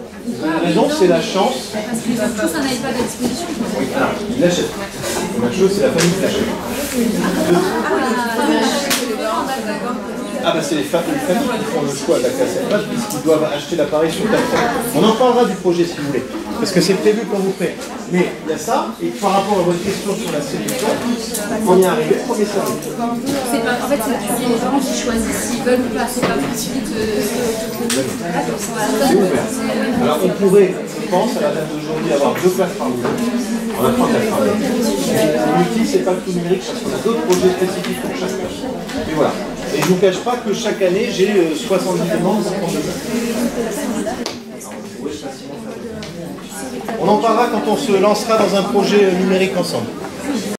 la raison, c'est la chance. Parce qu'ils ont tous un iPad à disposition. Oui, alors, ils l'achètent. La chose, c'est la famille qui l'achète. Ah bah c'est les familles qui font le choix de la classe iPad puisqu'ils doivent acheter l'appareil sur plateforme. On en parlera du projet si vous voulez, parce que c'est prévu quand vous faites. Mais il y a ça, et par rapport à votre question sur la sélection, on y est arrivé, premier service. En fait, c'est les parents qui choisissent s'ils veulent ou pas, c'est pas possible de... C'est ouvert. Alors on pourrait, je pense, à la date d'aujourd'hui, avoir 2 classes par niveau. On a 3 classes par niveau. L'outil, c'est pas le tout numérique, parce qu'on a d'autres projets spécifiques pour chaque classe. Et voilà. Et je ne vous cache pas que chaque année, j'ai 70 demandes pour prendre le On en parlera quand on se lancera dans un projet numérique ensemble.